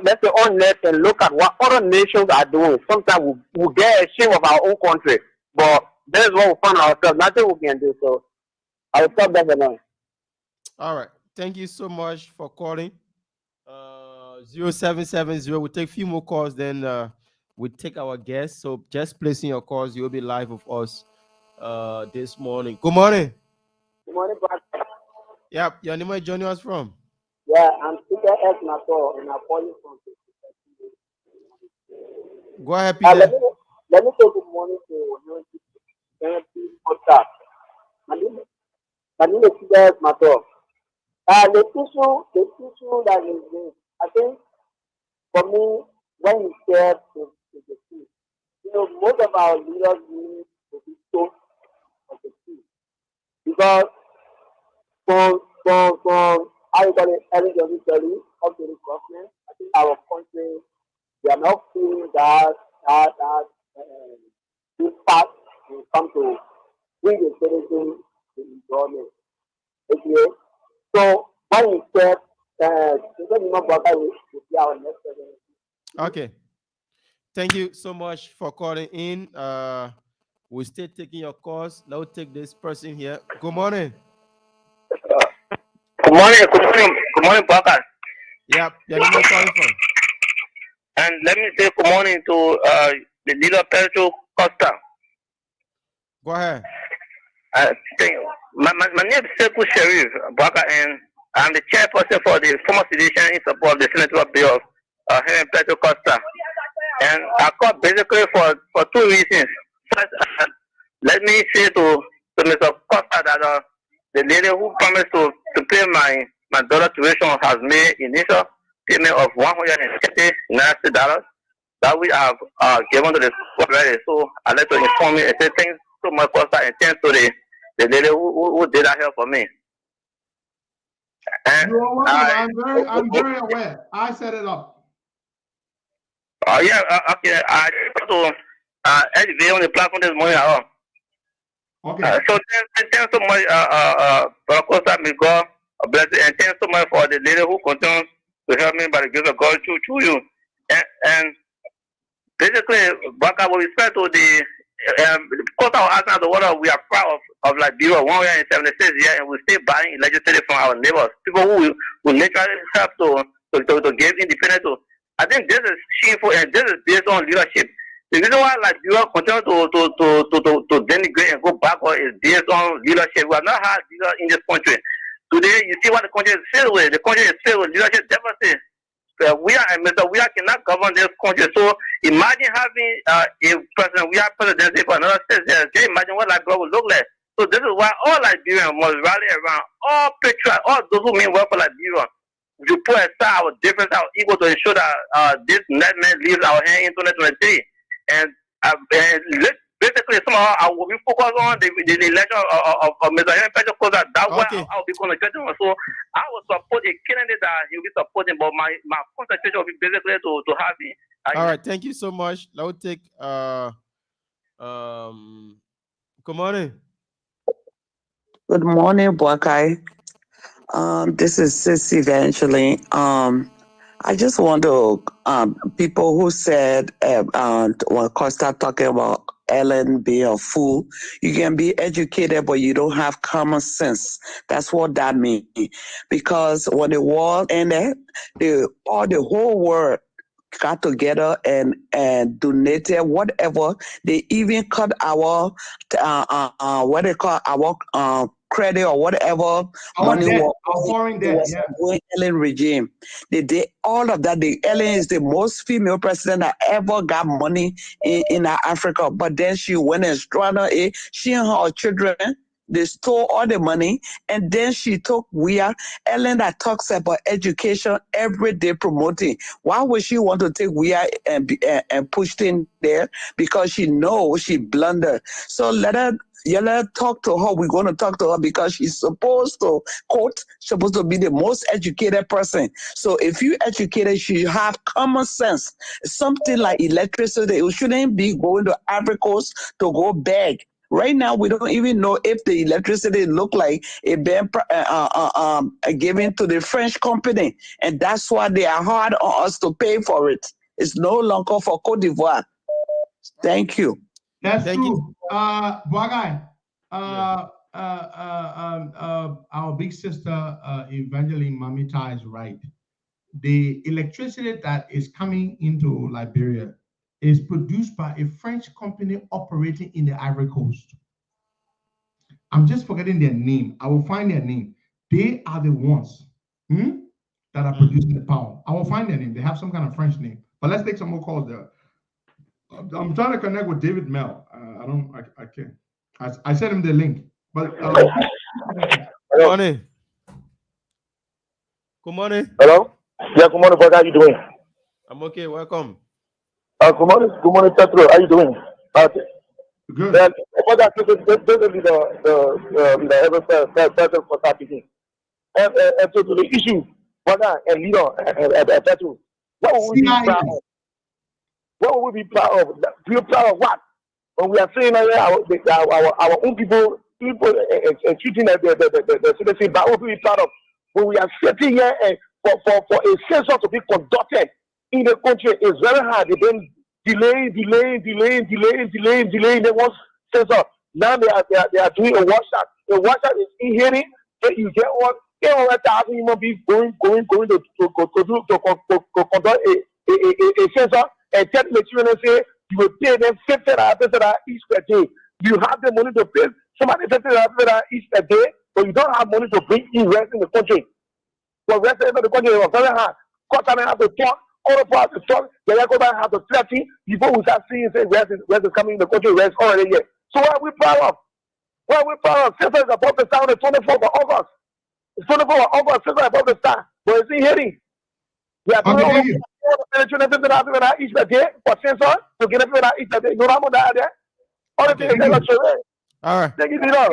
let's say on net and look at what other nations are doing, sometimes we get ashamed of our own country, but that is what we find ourselves. Nothing we can do. So I'll stop that for now. All right. Thank you so much for calling. 0770. We'll take a few more calls, then we'll take our guests. So just placing your calls, you'll be live with us this morning. Good morning. Good morning, Pastor. Yep. Your name is joining us from? Yeah, I'm Peter S. Nato, and I'm calling from. Go ahead, Peter. Let me say good morning to you, podcast. My name is Peter S. Nato. The issue that is this, I think, for me, when you share to the truth, you know, most of our leaders need to be told of the truth. Because from how you call it, everybody up to the government, I think our country, we are not feeling that impact when it comes to bring the citizens to employment. Okay? So when you said okay. Thank you so much for calling in. We'll stay taking your calls. Now we'll take this person here. Good morning. Good morning, Baka. Yep, your name is calling from. And let me say good morning to the leader Pedro Costa. Go ahead. My name is Sekou Sharif Baka, and I'm the chairperson for the former sedition in support of the senatorial bill of Henry Pedro Costa. And I called basically for two reasons. First, let me say to Mr. Costa that the lady who promised to pay my daughter tuition has made initial payment of $150 that we have given to the school already. So I'd like to inform you and say thanks so much, Costa, and thanks to the lady who did that help for me. And I'm very aware. I set it up. Yeah, okay. I just to elevate on the platform this morning at all. Okay. So thanks so much, Brother Costa. May God a blessing. And thanks so much for the lady who continues to help me by the grace of God through you. And basically, Baka, with respect to the Costa was asking the water, we are proud of Liberia 176 years, and we still buying legislative from our neighbors, people who literally help to give independence to. I think this is shameful, and this is based on leadership. The reason why Liberia continue to denigrate and go backward is based on leadership. We have not had leaders in this country. Today, you see what the country is filled with. The country is filled with leadership deficit. We cannot govern this country. So imagine having a president. We are presidency for another 6 years. Can you imagine what Liberia would look like? So this is why all Liberians must rally around, all patriots, all those who mean well for Liberia. You put aside our difference, our ego, to ensure that this net man leaves our hand in 2023. And basically, somehow what we focus on the election of Mr. Henry Patrick Costa. That's why I'll be concentrating on. So I will support a candidate that he'll be supporting, but my concentration will be basically to have it. All right, thank you so much. I'll take good morning. Good morning, Buakai. This is Sis eventually. I just want to people who said when Costa talking about Ellen being a fool, you can be educated, but you don't have common sense. That's what that means. Because when the war ended, the whole world got together and donated whatever. They even cut our what they call our credit or whatever money debt, our foreign debt, was going Ellen regime. They did all of that. Ellen is the most female president that ever got money in Africa. But then she went and stranded it. She and her children, they stole all the money, and then she took Ellen that talks about education every day promoting. Why would she want to take and push in there? Because she knows she blundered. So let her talk to her. We're going to talk to her because she's supposed to be the most educated person. So if you educated, you have common sense. Something like electricity, you shouldn't be going to Ivory Coast to go beg. Right now, we don't even know if the electricity look like it been given to the French company, and that's why they are hard on us to pay for it. It's no longer for Cote d'Ivoire. Thank you. That's true. Bwagai, our big sister Evangeline Mamita is right. The electricity that is coming into Liberia is produced by a French company operating in the Ivory Coast. I'm just forgetting their name. I will find their name. They are the ones that are producing the power. I will find their name. They have some kind of French name. But let's take some more calls there. I'm trying to connect with David Mel. I can't. I sent him the link. But good morning. Good morning. Hello? Yeah, good morning, brother. How you doing? I'm okay. Welcome. Good morning, Petro. How you doing? Good. Then, brother, this is the ever person for starting. And so to the issue, brother and leader and Petro, what will we be proud of? What will we be proud of? We are proud of what? When we are saying our own people treating the citizen, but what will we be proud of? When we are sitting here and for a census to be conducted in the country, it's very hard. They've been delaying. They want census. Now they are doing a washout. The washout is in hearing. You get what? Human beings going to conduct a census and tell the children and say you will pay them $50 each per day. You have the money to pay somebody $50 each per day, but you don't have money to bring in rest in the country. For rest in the country, it was very hard. Costa have to talk, all the parts to talk, the record have to threaten before we start seeing say rest is coming in the country, rest already here. So what are we proud of? What are we proud of? Census is about to start on the 24th of August. It's 24th of August, census is about to start, but it's in hearing. We are doing all the each per day for census to get everyone each per day. You know how much there? All the things all right. Thank you very much.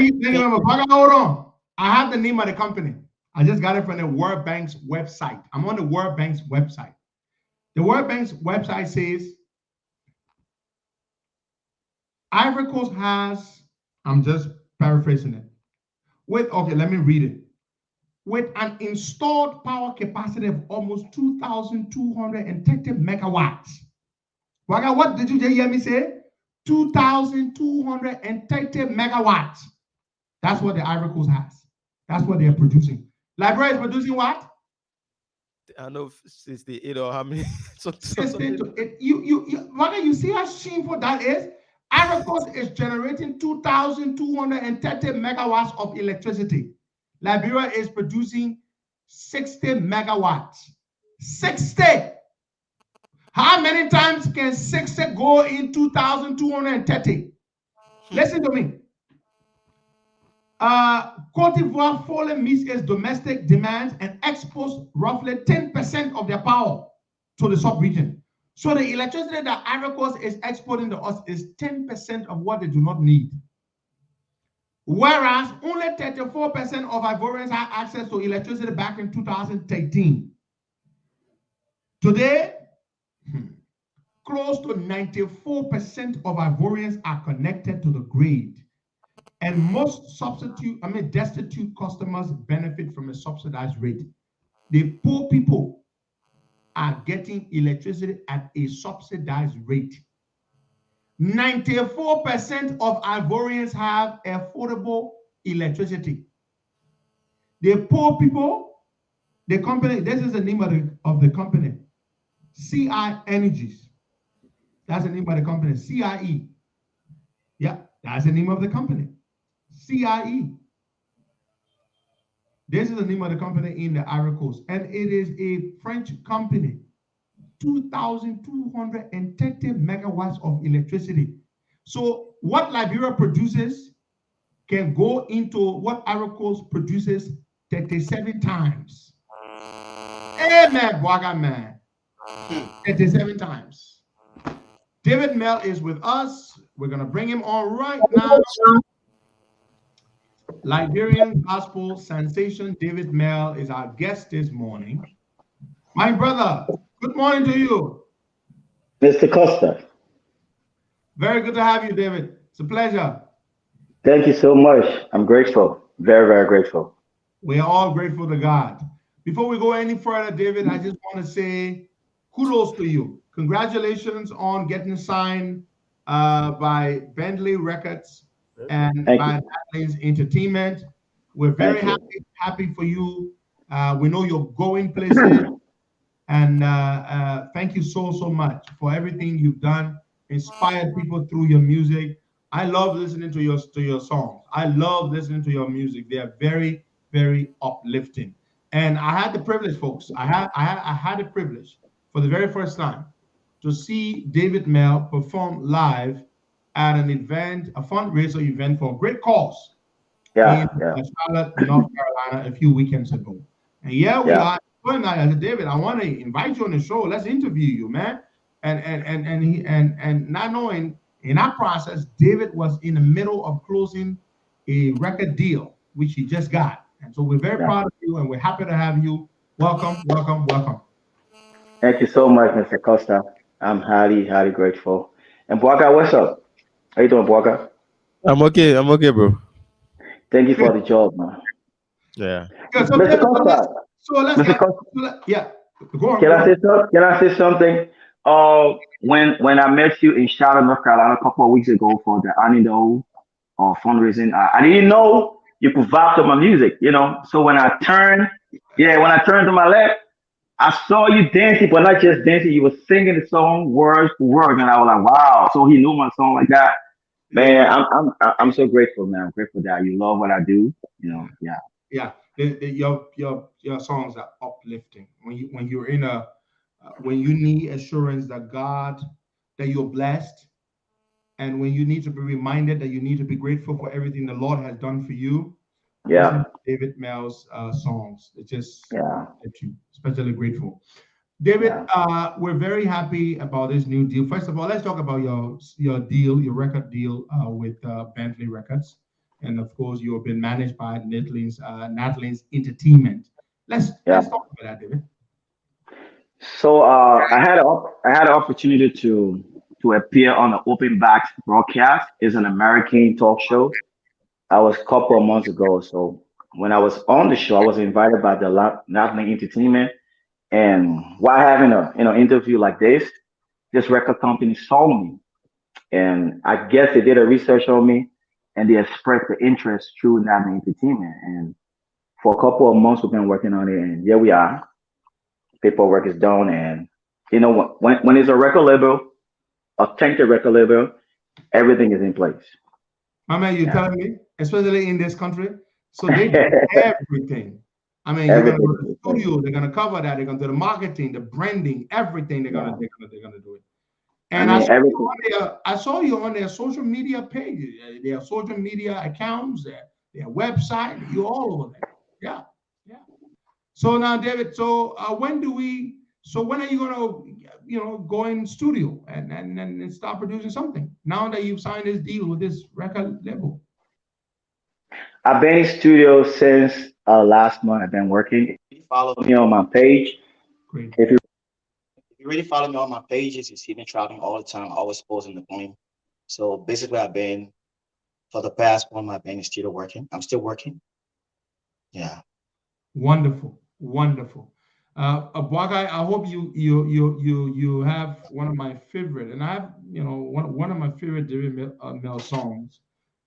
Hold on. I have the name of the company. I just got it from the World Bank's website. I'm on the World Bank's website. The World Bank's website says Ivory Coast has, I'm just paraphrasing it. Okay, let me read it. with an installed power capacity of almost 2,230 megawatts. Waga, what did you just hear me say? 2,230 megawatts. That's what the Ivory Coast has. That's what they're producing. Liberia is producing what? I know 68 or how many. You see how shameful that is? Ivory Coast is generating 2,230 megawatts of electricity. Liberia is producing 60 megawatts. 60! How many times can 60 go in 2,230? Listen to me. Cote d'Ivoire fully meets its domestic demands and exports roughly 10% of their power to the sub-region. So the electricity that Ivory Coast is exporting to us is 10% of what they do not need. Whereas only 34% of Ivorians had access to electricity back in 2013. Today, close to 94% of Ivorians are connected to the grid. And most destitute customers benefit from a subsidized rate. The poor people are getting electricity at a subsidized rate. 94% of Ivorians have affordable electricity. The poor people, the company, this is the name of the company, CI Energies. That's the name of the company, CIE. Yeah, that's the name of the company, CIE. This is the name of the company in the Ivory Coast, and it is a French company. 2,230 megawatts of electricity. So what Liberia produces can go into what Ivory Coast produces 37 times. Amen, Bwaga man. 37 times. David Mel is with us. We're going to bring him on right now. Liberian gospel sensation David Mel is our guest this morning. My brother, good morning to you. Mr. Costa. Very good to have you, David. It's a pleasure. Thank you so much. I'm grateful. Very, very grateful. We are all grateful to God. Before we go any further, David, I just want to say kudos to you. Congratulations on getting signed by Bentley Records and by Nathan's Entertainment. We're very happy for you. We know you're going places. And thank you so much for everything you've done. Inspired people through your music. I love listening to your songs. I love listening to your music. They are very, very uplifting. And I had the privilege, folks. I had the privilege for the very first time to see David Mel perform live at an event, a fundraiser event for a great cause in Charlotte, North Carolina, a few weekends ago. And we are. I said, David, I want to invite you on the show. Let's interview you, man. And not knowing in that process, David was in the middle of closing a record deal, which he just got. And so we're very proud of you, and we're happy to have you. Welcome, welcome, welcome. Thank you so much, Mr. Costa. I'm highly, highly grateful. And Bwaga, what's up? How you doing, Bwaga? I'm okay, bro. Thank you for the job, man. Yeah. So Mr. Costa. Go on. Can I say something? When I met you in Charlotte, North Carolina, a couple of weeks ago for the Anido fundraising, I didn't know you could vibe to my music, you know. So when I turned to my left, I saw you dancing, but not just dancing. You were singing the song word for word, and I was like, wow. So he knew my song like that. Man, I'm so grateful, man. I'm grateful that you love what I do. You know, Yeah. Your songs are uplifting. When you're in when you need assurance that you're blessed, and when you need to be reminded that you need to be grateful for everything the Lord has done for you. Yeah. David Mel's songs, it just makes you especially grateful. David, we're very happy about this new deal. First of all, let's talk about your deal, your record deal with Bentley Records. And of course, you have been managed by Nathan's Entertainment. Let's talk about that, David. So I had an opportunity to appear on the Open Back broadcast. It's an American talk show. I was a couple of months ago. So when I was on the show, I was invited by the National Entertainment, and while having a interview like this record company saw me, and I guess they did a research on me, and they expressed the interest through National Entertainment. And for a couple of months, we've been working on it, and here we are. Paperwork is done, and when it's a record label, authentic record label, everything is in place. My man, you're telling me, especially in this country, so they do everything. I mean, you're gonna go to the studio, they're gonna cover that, they're gonna do the marketing, the branding, everything. They're gonna do it. And I saw you on their social media pages, their social media accounts, their website. You're all over there. Yeah, yeah. So now, David, when are you gonna, go in studio and start producing something? Now that you've signed this deal with this record label. I've been in studio since last month. I've been working. If you follow me on my page, if you really follow me on my pages, you see me traveling all the time, always posting the plane. So basically, for the past month, I've been in studio working. I'm still working. Yeah. Wonderful, wonderful. Bwagai, I hope you have one of my favorite, and I have one of my favorite David Mel songs.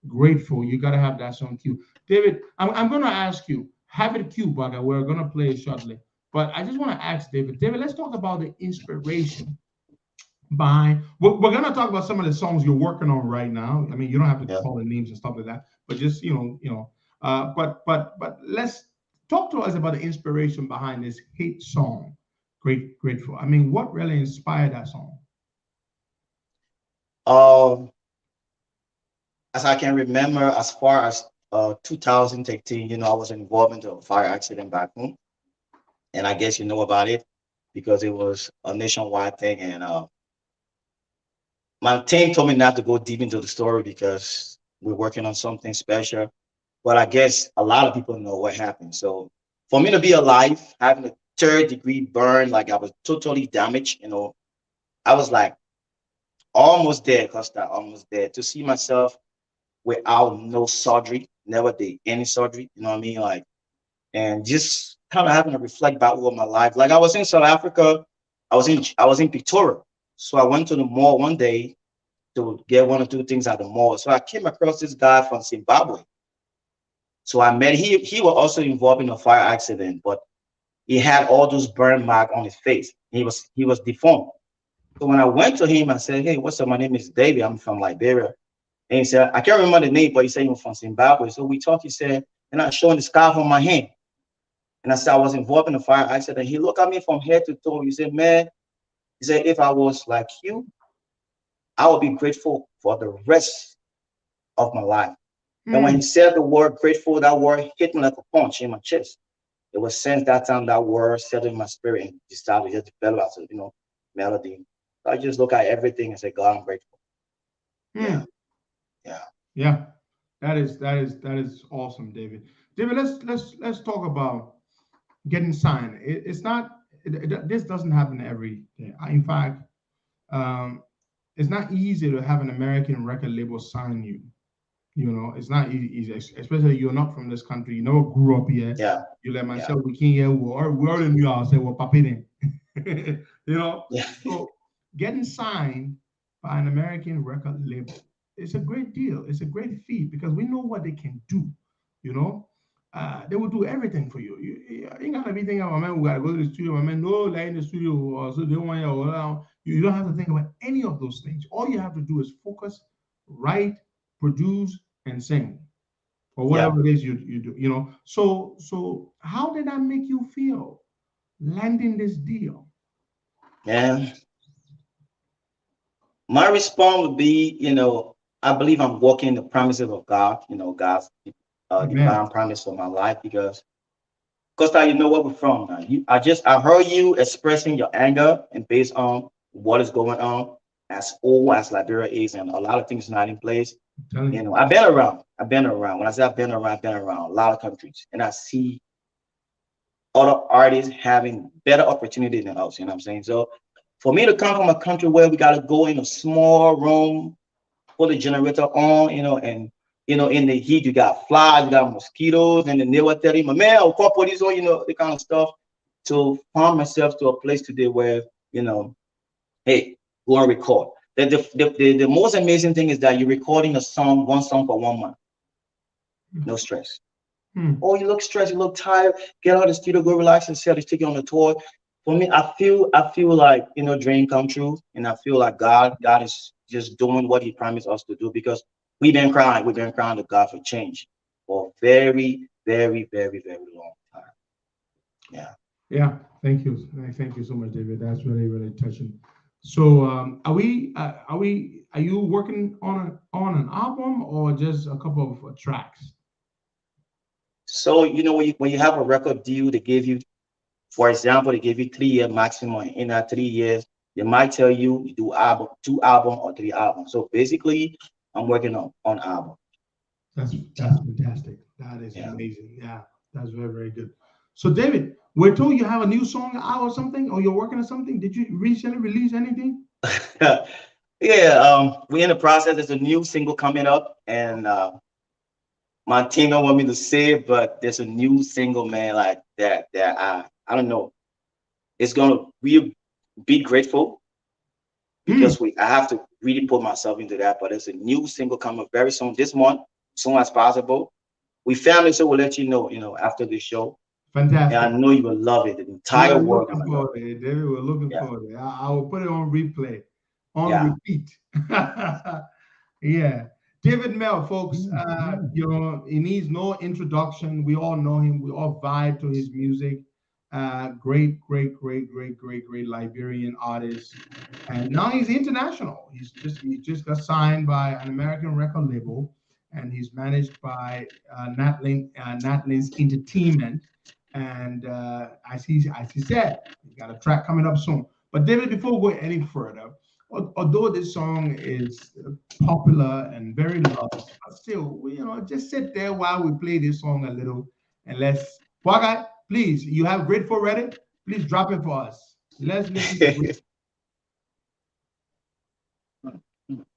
Grateful. You got to have that song queue. David, I'm going to ask you, have it queued, Bwagai. We're going to play it shortly. But I just want to ask David, let's talk about the inspiration behind. We're going to talk about some of the songs you're working on right now. I mean, you don't have to call the names and stuff like that, but just but let's talk to us about the inspiration behind this hit song, Grateful. I mean, what really inspired that song? As I can remember, as far as 2013, I was involved in a fire accident back home. And I guess you know about it because it was a nationwide thing. And my team told me not to go deep into the story because we're working on something special. But I guess a lot of people know what happened. So for me to be alive, having a 3rd-degree burn, like I was totally damaged, I was like almost there, Costa, almost there. To see myself without no surgery, never did any surgery, you know what I mean? Like, and just kind of having to reflect back over my life. Like I was in South Africa, I was in Pretoria. So I went to the mall one day to get 1 or 2 things at the mall. So I came across this guy from Zimbabwe. So I met he was also involved in a fire accident, but he had all those burn marks on his face. He was deformed. So when I went to him, I said, "Hey, what's up? My name is David. I'm from Liberia." And he said, I can't remember the name, but he said he was from Zimbabwe. So we talked, he said, and I'm showing the scarf on my hand. And I said, I was involved in a fire accident. He looked at me from head to toe. He said, man, he said, if I was like you, I would be grateful for the rest of my life. And when he said the word grateful, that word hit me like a punch in my chest. It was since that time that word settled in my spirit and decided to develop as a melody. So I just look at everything and say, God, I'm grateful. Yeah, that is awesome, David. David, let's talk about getting signed. It's not this doesn't happen every day. In fact, it's not easy to have an American record label sign you. It's not easy, especially you're not from this country. You never grew up here. Yeah. You let myself, we came here, we already knew ourselves, we're papi. So getting signed by an American record label, it's a great deal. It's a great feat because we know what they can do. They will do everything for you. You ain't gotta be thinking about, man, we gotta go to the studio. My man, no, like in the studio, or so they want you don't have to think about any of those things. All you have to do is focus, write, produce, and sing, or whatever it is you do. So how did that make you feel landing this deal? And my response would be, I believe I'm walking the promises of God, God's divine promise for my life because Costa, you know where we're from now. I heard you expressing your anger and based on what is going on as old as Liberia is and a lot of things not in place. I've been around. When I say I've been around a lot of countries and I see other artists having better opportunity than us, you know what I'm saying? So for me to come from a country where we got to go in a small room, put the generator on, and You know, in the heat, you got flies, you got mosquitoes, and then they will tell you, man, I'll call police on, you know, the kind of stuff. To find myself to a place today where, you know, hey, go and record. The most amazing thing is that you're recording a song, one song for 1 month. No stress. Oh, you look stressed, you look tired. Get out of the studio, go relax and see take you on a tour. For me, I feel like, you know, dream come true, and I feel like God is just doing what He promised us to do, because we've been crying to God for change for a very, very, very, very long time. Yeah. Yeah. Thank you so much, David. That's really, really touching. So, are you working on an album or just a couple of tracks? So, you know, when you have a record deal, they give you, for example, they give you 3-year maximum. In that 3 years, they might tell you do 2 albums or 3 albums. So basically, I'm working on album. That's fantastic. That is amazing. Yeah, that's very, very good. So, David, we're told you have a new song out or something, or you're working on something. Did you recently release anything? Yeah, we're in the process. There's a new single coming up, and my team don't want me to say it, but there's a new single, man, like that I don't know. It's gonna be grateful, because I have to really put myself into that. But there's a new single coming up very soon, this month, as soon as possible. We family, so we'll let you know, after the show. Fantastic. And I know you will love it. The entire world. David, we're looking forward to it. I will put it on replay, repeat. Yeah. David Mel, folks, you know, he needs no introduction. We all know him. We all vibe to his music. Great Liberian artist. And now he's international. He just got signed by an American record label, and he's managed by Natlin's Entertainment. And as he said, he got a track coming up soon. But David, before we go any further, although this song is popular and very loved, but still, you know, just sit there while we play this song a little, and let's. Bwaga, please, you have Grateful ready? Please drop it for us. Let's listen to Grateful.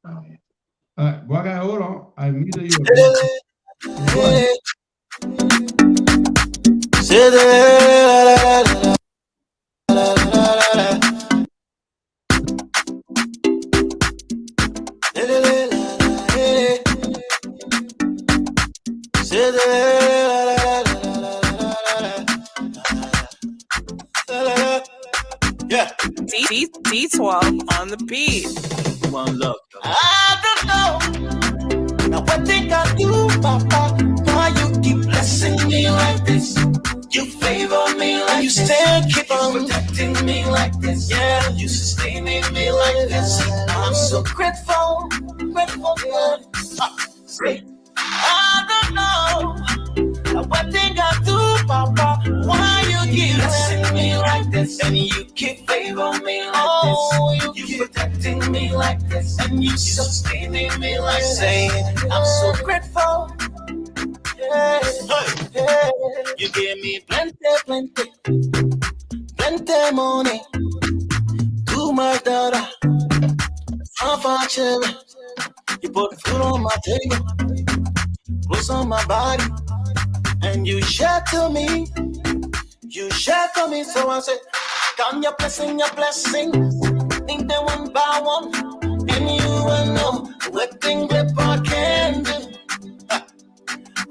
All right, Bwaga, hold on. I muted you. Yeah. D12 on the beat. One love. I don't know. Now what think I do, Papa? Why you keep blessing me like this? You favor me like you this. Still keep on protecting me like this. Yeah, you sustaining me like this. I'm so grateful, God. Say, I don't know. Now what think I do, Papa? Why you keep blessing me like this? And you keep favoring me like this. You keep protecting me like this. And you sustaining me like this. Saying, I'm so grateful. Yeah, yeah. You gave me plenty money. Too much daughter. I'm children. You put food on my table, clothes on my body, and you share to me. You share to me, so I said, "Come your blessing, think them one by one, and you will know what thing that I can do."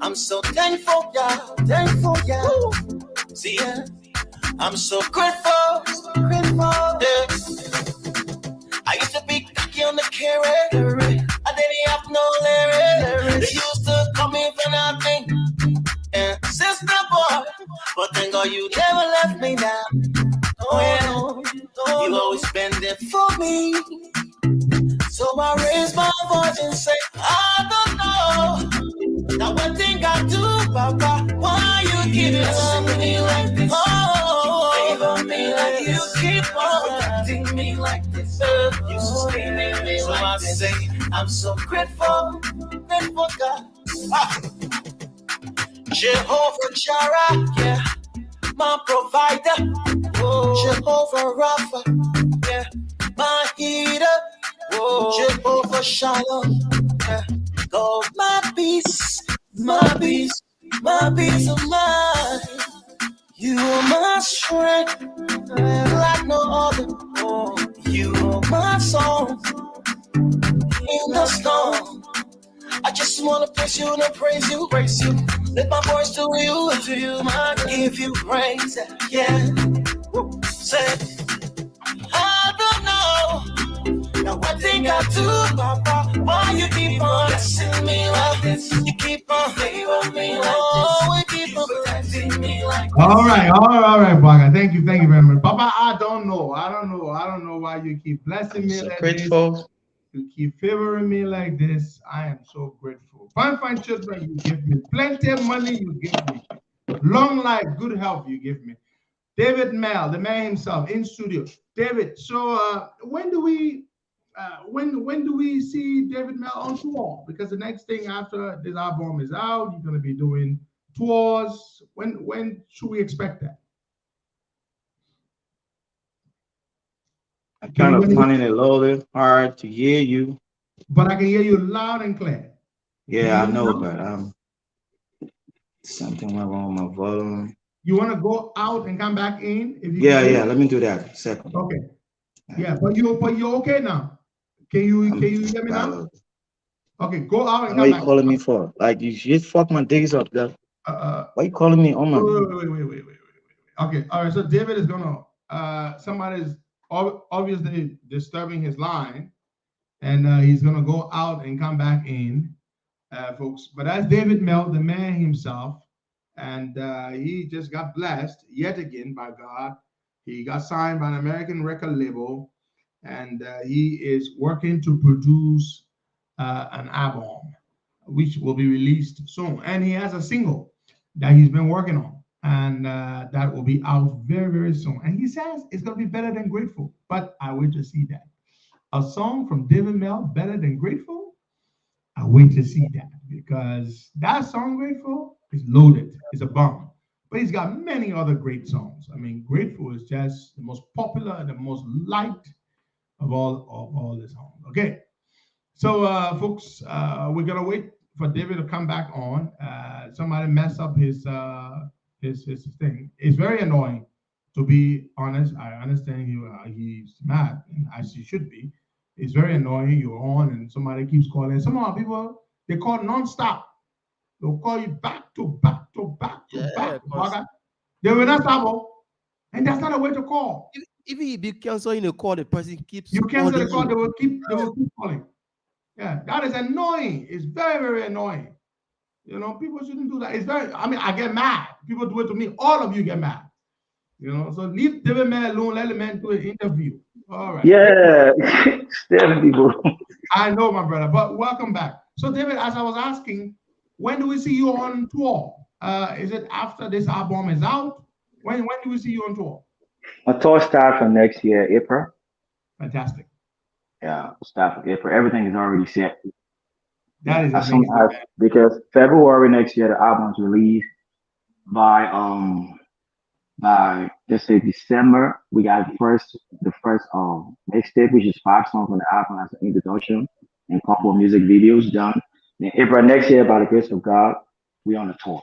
I'm so thankful, yeah. See, yeah, I'm so grateful, yeah. I used to be cocky on the carry. I didn't have no lyrics. They used to call me for nothing. And sister boy, but thank God you never left me down. Oh, yeah. You always been there for me. So I raise my voice and say, I don't know. Now one thing I do, Papa, why you keep loving me like this? Oh, you favor me like this. You keep on protecting me like this. You sustaining me so like this. Say, I'm so grateful, God. Jehovah Jireh, yeah, my provider. Jehovah Rapha, yeah, my healer. Jehovah Shalom, yeah, God my peace. my peace of mind. You are my strength, like no other. Oh, you are my song in the storm. I just wanna praise you and praise you. Lift my voice to you, my give you praise. Yeah, say I don't know. Now what think I do, Papa? Why you keep on blessing me like this? You keep on favoring me like this. Oh, you keep on protecting me like this. All right, Baga. Thank you very much. Papa, I don't know why you keep blessing me like this. You keep favoring me like this. I am so grateful. Fine children, you give me plenty of money, you give me long life, good health, you give me. David Mel, the man himself, in studio. David, so when do we see David Mel on tour? Because the next thing after this album is out, you're gonna be doing tours. When should we expect that? I'm kind of finding it a little bit hard to hear you. But I can hear you loud and clear. Yeah, I know, but something went wrong with my volume. You want to go out and come back in? If you Yeah, let me do that. Second. Okay. Yeah, but you're okay now. Can you hear me now? Okay, go out and come back. What are you calling me for? Like you just fuck my days up, though. Why are you calling me on my? Wait. Okay, all right. So David is gonna. Somebody's obviously disturbing his line, and he's gonna go out and come back in, folks. But that's David Mel, the man himself, and he just got blessed yet again by God. He got signed by an American record label, and he is working to produce an album, which will be released soon. And he has a single that he's been working on, and that will be out very, very soon. And he says it's going to be better than Grateful, but I wait to see that. A song from David Mel, better than Grateful? I wait to see that, because that song, Grateful, is loaded. It's a bomb. But he's got many other great songs. I mean, Grateful is just the most popular, the most liked of all the songs. Okay. So, folks, we're going to wait for David to come back on. Somebody messed up his thing. It's very annoying, to be honest. I understand he's mad, and as he should be. It's very annoying. You're on and somebody keeps calling. Some of our people, they call nonstop. They'll call you back to back. They will not stop. And that's not a way to call. Even if you cancel in a call, the person keeps. You cancel the call, they will keep calling. Yeah, that is annoying. It's very, very annoying. You know, people shouldn't do that. I get mad. People do it to me. All of you get mad. You know, so leave David Mel alone. Let the man do an interview. All right. Yeah, people. I know, my brother, but welcome back. So, David, as I was asking, when do we see you on tour? Is it after this album is out? When do we see you on tour? My tour starts for next year, April. Fantastic. Yeah, start for April. Everything is already set. That is amazing. Because February next year, the album's released. By let's say December, we got the first mixtape, which is 5 songs on the album as an introduction and a couple of music videos done. Then April next year, by the grace of God, we on the tour.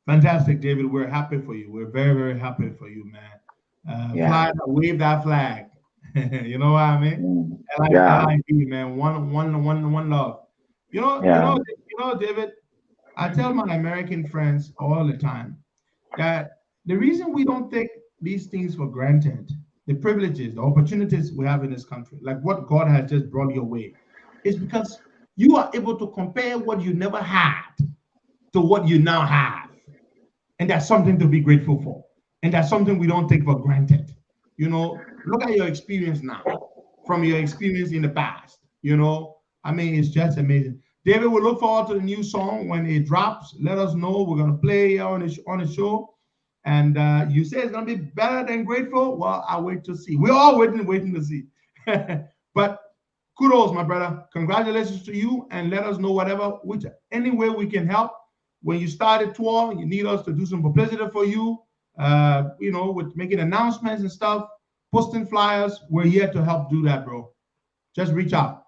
Fantastic, David. We're happy for you. We're very, very happy for you, man. Wave that flag. You know what I mean? LIB, man. One love. You know, David. I tell my American friends all the time that the reason we don't take these things for granted, the privileges, the opportunities we have in this country, like what God has just brought your way, is because you are able to compare what you never had to what you now have. And that's something to be grateful for. And that's something we don't take for granted. You know, look at your experience now from your experience in the past. You know, I mean, it's just amazing. David, we look forward to the new song when it drops. Let us know. We're going to play on the show. And you say it's going to be better than Grateful. Well, I'll wait to see. We're all waiting to see. But kudos, my brother. Congratulations to you. And let us know any way we can help. When you start a tour, you need us to do some publicity for you. You know, with making announcements and stuff, posting flyers. We're here to help do that, bro. Just reach out.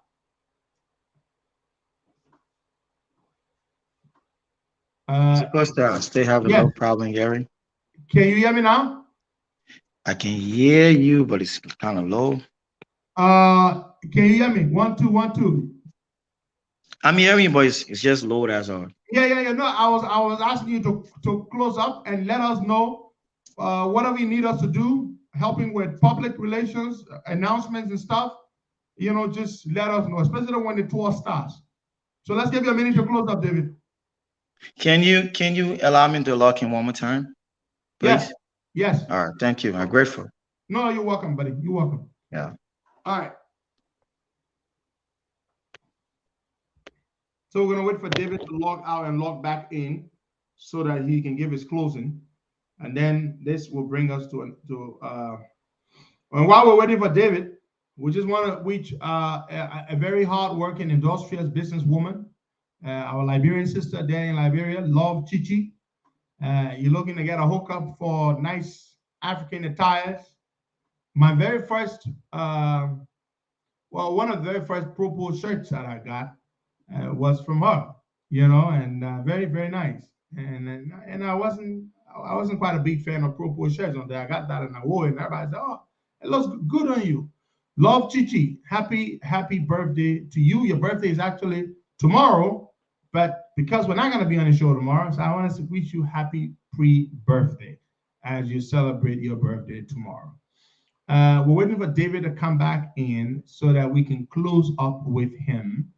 Costa, I still have a yes. little problem, Gary. Can you hear me now? I can hear you, but it's kind of low. Can you hear me? 1 2 1 2. I'm hearing you, but it's just low. That's all. Yeah. No, I was asking you to close up and let us know whatever you need us to do, helping with public relations, announcements and stuff. You know, just let us know, especially when the tour starts. So let's give you a minute to close up, David. Can you allow me to log in one more time, please? Yes. All right. Thank you. I'm grateful. No, you're welcome, buddy. You're welcome. Yeah. All right. So we're gonna wait for David to log out and log back in so that he can give his closing. And then this will bring us to and while we're waiting for David, we just want to reach a very hard-working, industrious businesswoman, our Liberian sister there in Liberia, Love Chichi. You're looking to get a hookup for nice African attires. My very first, one of the very first propose shirts that I got was from her, you know, and very, very nice. And I wasn't quite a big fan of propose shirts on there. I got that and I wore it, and everybody said, "Oh, it looks good on you." Love Chichi, happy birthday to you. Your birthday is actually tomorrow, but because we're not going to be on the show tomorrow, so I want to wish you happy pre-birthday as you celebrate your birthday tomorrow. We're waiting for David to come back in so that we can close up with him,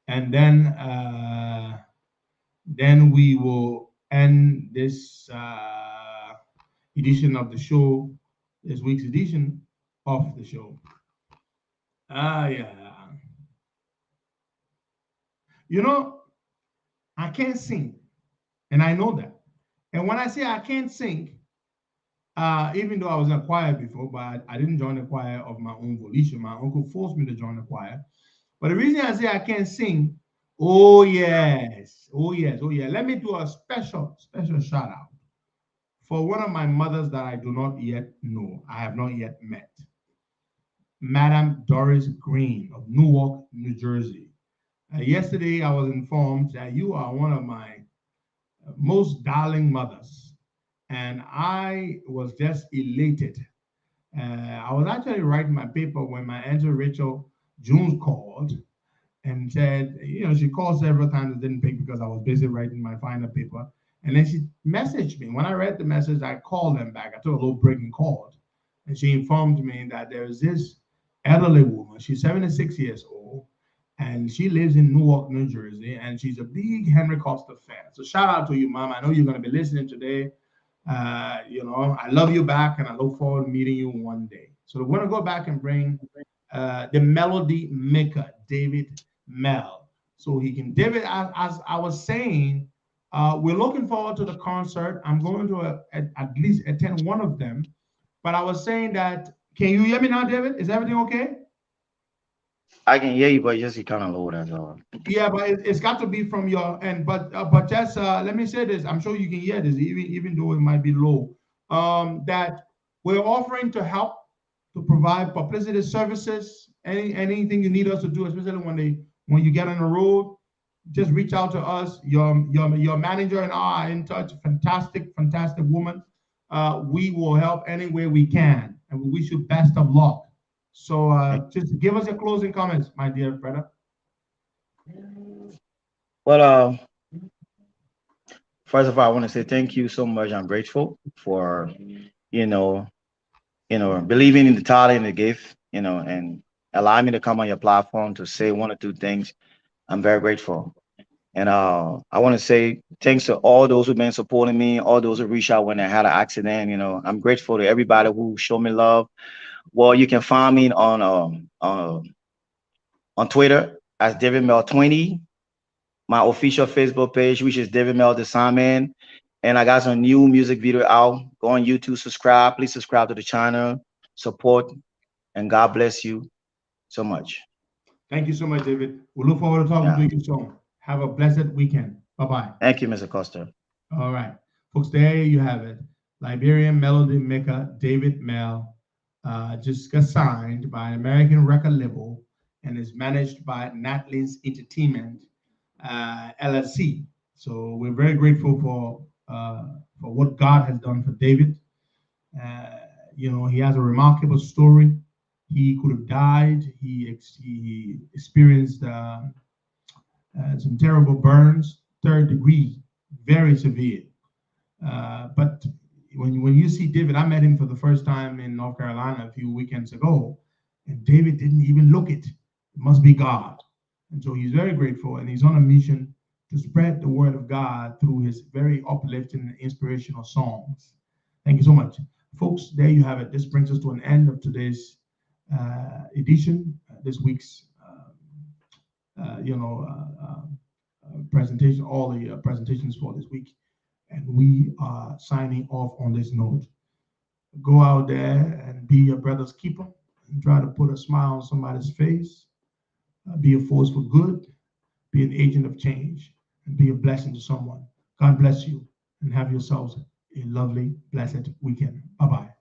and then we will end this edition of the show, this week's edition of the show. Yeah. You know, I can't sing, and I know that. And when I say I can't sing, even though I was in a choir before, but I didn't join the choir of my own volition. My uncle forced me to join the choir. But the reason I say I can't sing, oh yes. Let me do a special shout out for one of my mothers that I do not yet know. I have not yet met. Madam Doris Green of Newark, New Jersey. Yesterday, I was informed that you are one of my most darling mothers, and I was just elated. I was actually writing my paper when my Auntie Rachel Jones called and said, you know, she called several times and didn't pick because I was busy writing my final paper. And then she messaged me. When I read the message, I called them back. I took a little break and called. And she informed me that there's this elderly woman. She's 76 years old, and she lives in Newark, New Jersey, and she's a big Henry Costa fan. So shout out to you, Mom. I know you're going to be listening today. You know, I love you back, and I look forward to meeting you one day. So we're going to go back and bring the melody maker, David Mel. So he can, David, as I was saying, we're looking forward to the concert. I'm going to at least attend one of them. But I was saying that, can you hear me now, David? Is everything okay? I can hear you, but just kind of low. That's all. Yeah, but it's got to be from your end. But just let me say this. I'm sure you can hear this, even though it might be low. That we're offering to help to provide publicity services. Anything you need us to do, especially when you get on the road, just reach out to us. Your manager and I are in touch. Fantastic woman. We will help any way we can, and we wish you best of luck. So just give us your closing comments, my dear brother. Well, first of all, I want to say thank you so much. I'm grateful for, believing in the talent and the gift, and allowing me to come on your platform to say one or two things. I'm very grateful. And I want to say thanks to all those who've been supporting me, all those who reached out when I had an accident. I'm grateful to everybody who showed me love. Well, you can find me on Twitter as David Mel 20, my official Facebook page, which is David Mel the Simon. And I got some new music video out. Go on YouTube, subscribe. Please subscribe to the channel, support, and God bless you so much. Thank you so much, David. We look forward to talking to you soon. Have a blessed weekend. Bye-bye. Thank you, Mr. Costa. All right. Folks, there you have it. Liberian melody maker David Mel just got signed by an American record label and is managed by Natlins Entertainment, LLC. So we're very grateful for what God has done for David. He has a remarkable story. He could have died. He experienced some terrible burns, 3rd degree, very severe. But when you see David, I met him for the first time in North Carolina a few weekends ago, and David didn't even look it. It must be God. And so he's very grateful, and he's on a mission to spread the word of God through his very uplifting and inspirational songs. Thank you so much. Folks, there you have it. This brings us to an end of today's edition, this week's presentation, all the presentations for this week. And we are signing off on this note. Go out there and be your brother's keeper and try to put a smile on somebody's face. Be a force for good. Be an agent of change and be a blessing to someone. God bless you and have yourselves a lovely, blessed weekend. Bye-bye.